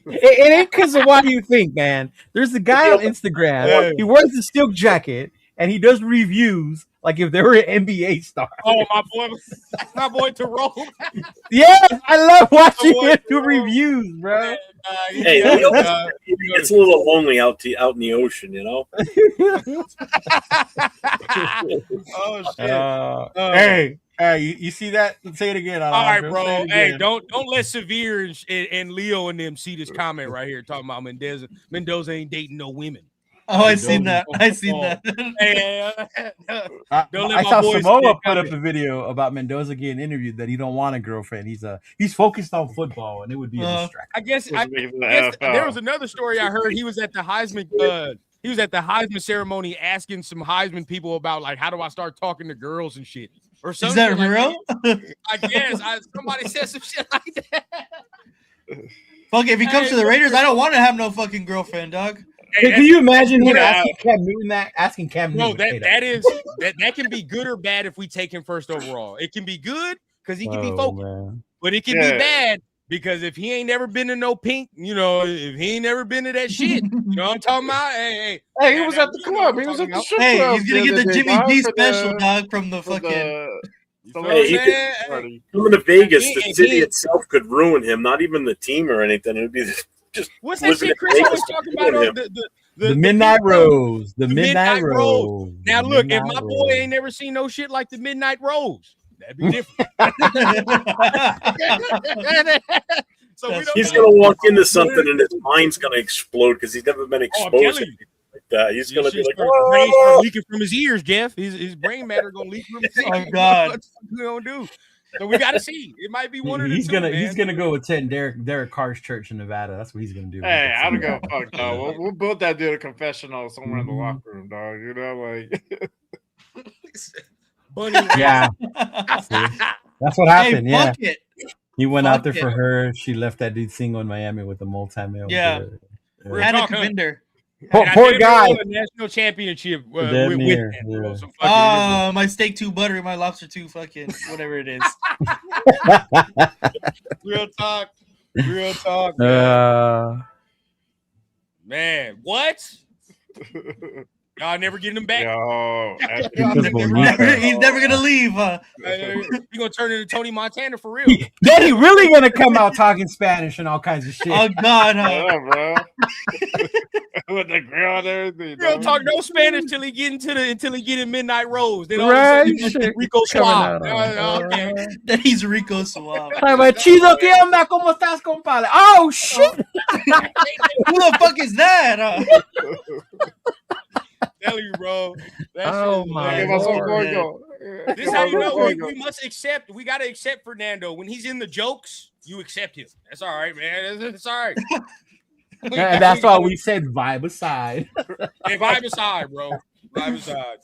It ain't because of what you think, man. There's a guy on Instagram. He wears a silk jacket and he does reviews like if they were an NBA star. Oh, my boy Terrell. Yes, I love watching him do reviews, bro. Hey, it's a little lonely out in the ocean, you know. Oh shit! Hey, you see that? Say it again. All right, bro. Hey, don't let Severe and Leo and them see this comment right here talking about Mendoza ain't dating no women. Oh, I seen that. I saw Samoa put up a video about Mendoza getting interviewed that he don't want a girlfriend. He's focused on football, and it would be a distraction. I guess there was another story I heard. He was at the Heisman. He was at the Heisman ceremony asking some Heisman people about like how do I start talking to girls and shit. Or something. Is that real? I guess somebody said some shit like that. Fuck, if he comes to the Raiders, I don't want to have no fucking girlfriend, dog. Hey, can you imagine him asking Cam Newton? No, that can be good or bad if we take him first overall. It can be good because he can be focused, but it can be bad because if he ain't never been to no pink, if he ain't never been to that shit, you know what I'm talking about? Hey, he was at the club. He was at the strip club. Hey, he's gonna get the Jimmy D special, dog, from the fucking. Coming to Vegas, the city itself could ruin him. Not even the team or anything. It would be just. What's that shit Chris always talking about? The Midnight Rose. The Midnight Rose. Now look, if my boy ain't never seen no shit like the Midnight Rose, that'd be different. So he's gonna walk into something and his mind's gonna explode because he's never been exposed to like that. He's gonna be like, "Whoa!" Leaking from his ears, Jeff. His brain matter gonna leak from his ears. Oh God, what we gonna do? So we gotta see. It might be one of the two. He's gonna go attend Derek Carr's church in Nevada. That's what he's gonna do. Hey, I don't go fuck dog. We'll build that dude a confessional somewhere in the locker room, dog. You know, like. Bunny. Yeah. That's what happened. Hey, fuck it. He went out there Fuck for it. her. She left that dude single in Miami with a multi-mil. Yeah. Real Hannah talk, huh? Kavinder. Poor guy. Won a national championship with near, that, yeah. bro. So fuck it. My steak too buttery, my lobster too fucking whatever it is. Real talk. Real talk. Man. Man, what? Y'all never getting him back. Yo, He's never gonna leave. He gonna turn into Tony Montana for real. Then he really gonna come out talking Spanish and all kinds of shit. Oh God, yeah, bro. With the grill and everything. He don't talk no Spanish till he get in Midnight Rose. Then all Right, of a sudden he's Rico Suave. Okay. Then he's Rico Suave. Chido, ¿qué onda? ¿Cómo estás, compadre? Oh shit! Who the fuck is that? Tell you, bro. Oh my God. This is how you know we must accept. We gotta accept Fernando when he's in the jokes. You accept him. That's all right, man. It's all right. And that's why we said vibe aside. Hey, vibe aside, bro. Vibe aside.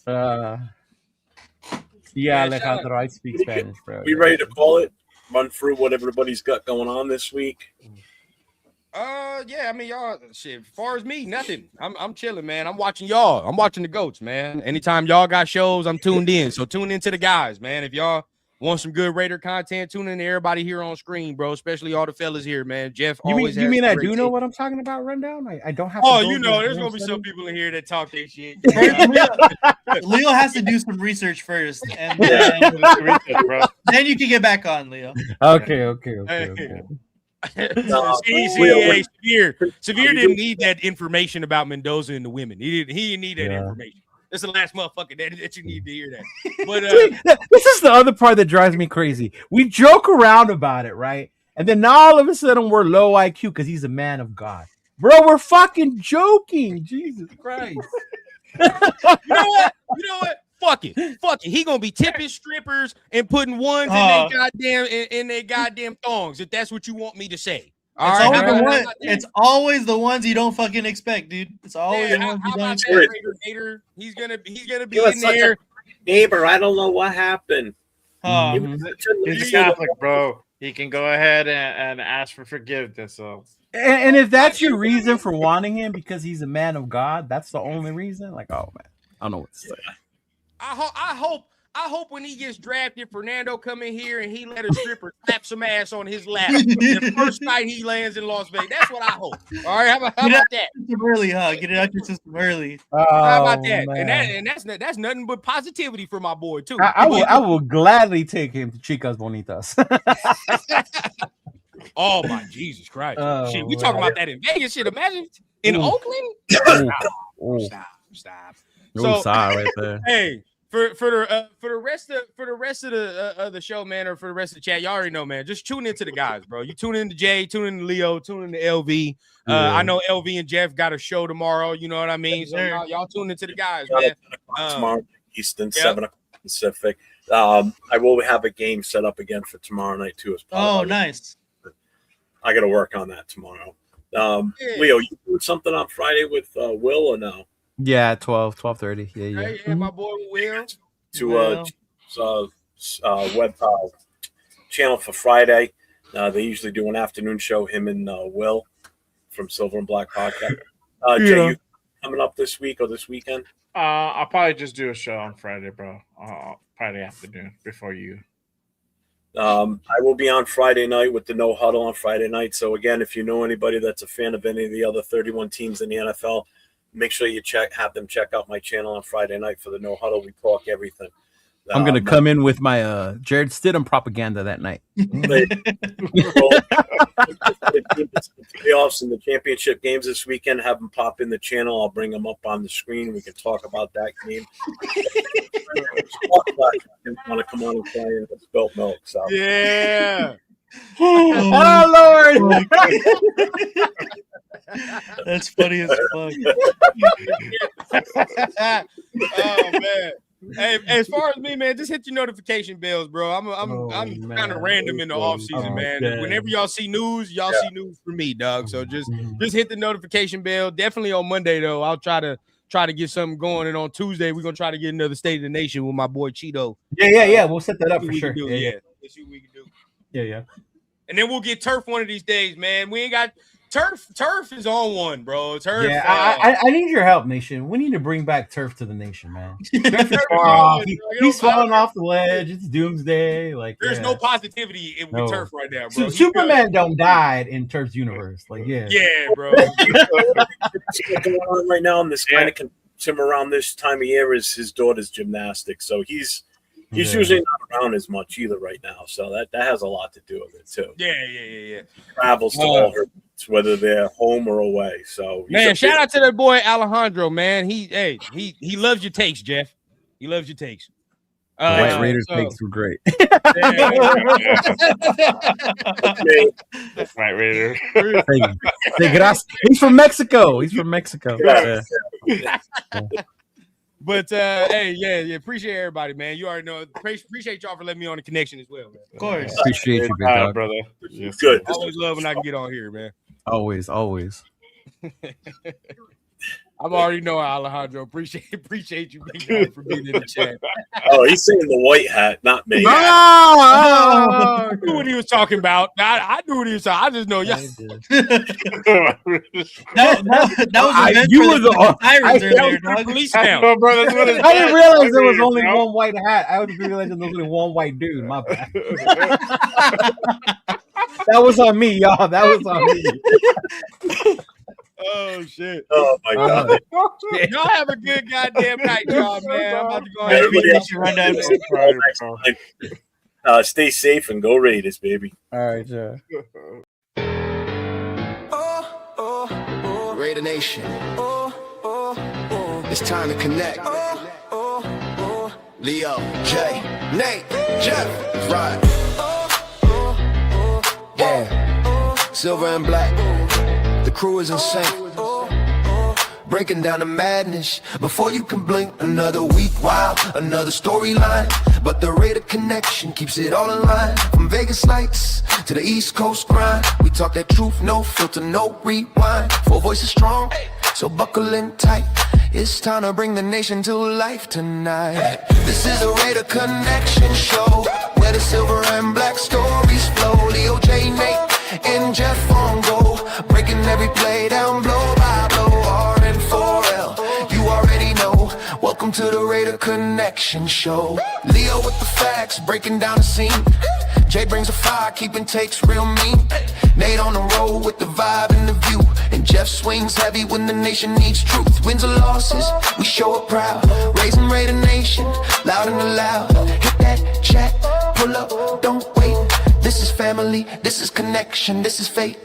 Yeah, Alejandro, I speak Spanish, bro. We ready to call it? Run through what everybody's got going on this week. Yeah, I mean, y'all, shit, as far as me, nothing. I'm chilling, man. I'm watching y'all. I'm watching the GOATs, man. Anytime y'all got shows, I'm tuned in. So tune into the guys, man. If y'all want some good Raider content, tune in to everybody here on screen, bro. Especially all the fellas here, man. Jeff always You mean I do know what I'm talking about, Rundown? I don't have to Oh, you know, there's going to be some people in here that talk their shit. Leo has to do some research first. And then you can get back on, Leo. Okay. Severe didn't need that information about Mendoza and the women. He didn't need that information. That's the last motherfucker that you need to hear that. But this is the other part that drives me crazy. We joke around about it, right? And then all of a sudden we're low IQ because he's a man of God. Bro, we're fucking joking. Jesus Christ. You know what? Fuck it. He gonna be tipping strippers and putting ones in their goddamn thongs, if that's what you want me to say. It's always the ones you don't fucking expect, dude. It's always the ones you don't expect. He's gonna be in there. Neighbor, I don't know what happened. He's a Catholic, bro. He can go ahead and ask for forgiveness. So, and if that's your reason for wanting him because he's a man of God, that's the only reason. Like, oh man, I don't know what to say. I hope when he gets drafted, Fernando come in here and he let a stripper slap some ass on his lap the first night he lands in Las Vegas. That's what I hope. All right, how about that? Early, huh? Get it out your system early. How about that? Man. And that's nothing but positivity for my boy too. I will gladly take him to Chicas Bonitas. Oh my Jesus Christ! Shit, we talking about that in Vegas. Shit, imagine in Oakland. Stop. So right there. Hey. For the rest of the show, man, or for the rest of the chat, y'all already know, man. Just tune into the guys, bro. You tune in to Jay, tune in to Leo, tune in to LV. I know LV and Jeff got a show tomorrow. You know what I mean? So y'all tune into the guys, man. Tomorrow Eastern, 7 o'clock Pacific. I will have a game set up again for tomorrow night too. Nice. I got to work on that tomorrow. Leo, you doing something on Friday with Will or no? Yeah, 12:30. Yeah. Yeah, my boy Will. To web channel for Friday. They usually do an afternoon show, him and Will from Silver and Black Podcast. Jay, you coming up this week or this weekend? I'll probably just do a show on Friday, bro. Friday afternoon before you. I will be on Friday night with the No Huddle on Friday night. So again, if you know anybody that's a fan of any of the other 31 teams in the NFL, make sure you have them check out my channel on Friday night for the No Huddle. We talk everything. I'm gonna come in with my Jared Stidham propaganda that night. Playoffs and the championship games this weekend. Have them pop in the channel. I'll bring them up on the screen. We can talk about that game. Want to come on and play in spilt milk? So yeah. Oh Lord. That's funny as fuck. Oh man. Hey, as far as me, man, just hit your notification bells, bro. I'm kind of random in the off season, man. Damn. Whenever y'all see news, see news from me, dog. So just hit the notification bell. Definitely on Monday though. I'll try to try to get something going. And on Tuesday, we're gonna try to get another State of the Nation with my boy Cheeto. Yeah. We'll set that up for sure. Yeah. Let's see what we can do. Yeah. And then we'll get turf one of these days, man. We ain't got turf. Turf is on one, bro. Turf. Yeah, I need your help, Nation. We need to bring back turf to the nation, man. Turf is far off. He's falling off the ledge. It's doomsday. Like there's no positivity with turf right now, bro. Superman don't died in turf's universe. Like yeah, bro. What's going on right now, and this kind of confused him around this time of year is his daughter's gymnastics. So he's usually not around as much either right now. So that has a lot to do with it too. Yeah. Travels to all her, whether they're home or away. So man, shout out to that boy Alejandro, man. He loves your takes, Jeff. He loves your takes. White Raiders takes were great. That's White Raider. He's from Mexico. Yeah. But hey, appreciate everybody, man. You already know. Appreciate y'all for letting me on the connection as well, man. Of course. Appreciate you, big dog. brother. Good. Always love when I can get on here, man. Always. I'm already know Alejandro. Appreciate you, big dog, for being in the chat. Oh, he's saying the white hat, not me. I knew what he was talking about. I knew what he was talking. I just know y'all. that was you were the police now. I didn't realize there was only one white hat. I was realizing there was only one white dude. My bad. That was on me, y'all. That was on me. Oh shit! Oh my god! Y'all have a good goddamn night, y'all, man. I'm about to go ahead and run down. Stay safe and go Raiders, baby. All right, yeah. Raider Nation. It's time to connect. Leo, Jay, Nate, Jeff, right. Yeah, silver and black. The crew is insane. Breaking down the madness before you can blink. Another week, wow, another storyline. But the Raider connection keeps it all in line. From Vegas nights to the East Coast grind. We talk that truth, no filter, no rewind. Four voices strong, so buckle in tight. It's time to bring the nation to life tonight. This is a Raider connection show, where the silver and black stories flow. Leo, J, Nate, and Jeff on go. Breaking every play down blow by blow. R-N-4-L, you already know. Welcome to the Raider Connection Show. Leo with the facts, breaking down the scene. Jay brings a fire, keeping takes real mean. Nate on the road with the vibe and the view. And Jeff swings heavy when the nation needs truth. Wins or losses, we show up proud. Raising Raider Nation, loud and loud. Hit that chat, pull up, don't wait. This is family, this is connection, this is fate.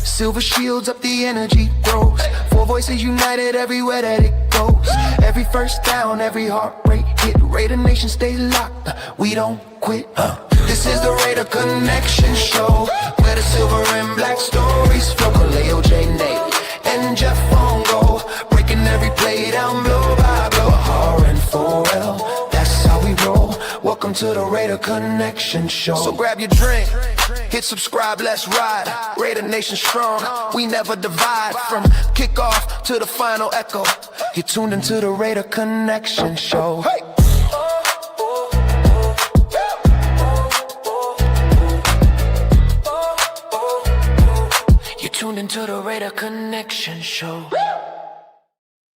Silver shields up, the energy grows. Four voices united everywhere that it goes. Every first down, every heartbreak hit. Raider Nation stay locked, we don't quit. This is the Raider Connection Show, where the silver and black stories flow. Leo, J, Nate, and Jeff on go. Breaking every play down blow by blow. R-N-4-L, that's how we roll. Welcome to the Raider Connection Show. So grab your drink, hit subscribe, let's ride. Raider Nation strong, we never divide. From kickoff to the final echo, you're tuned into the Raider Connection Show. Hey! You're tuned into the Raider Connection Show.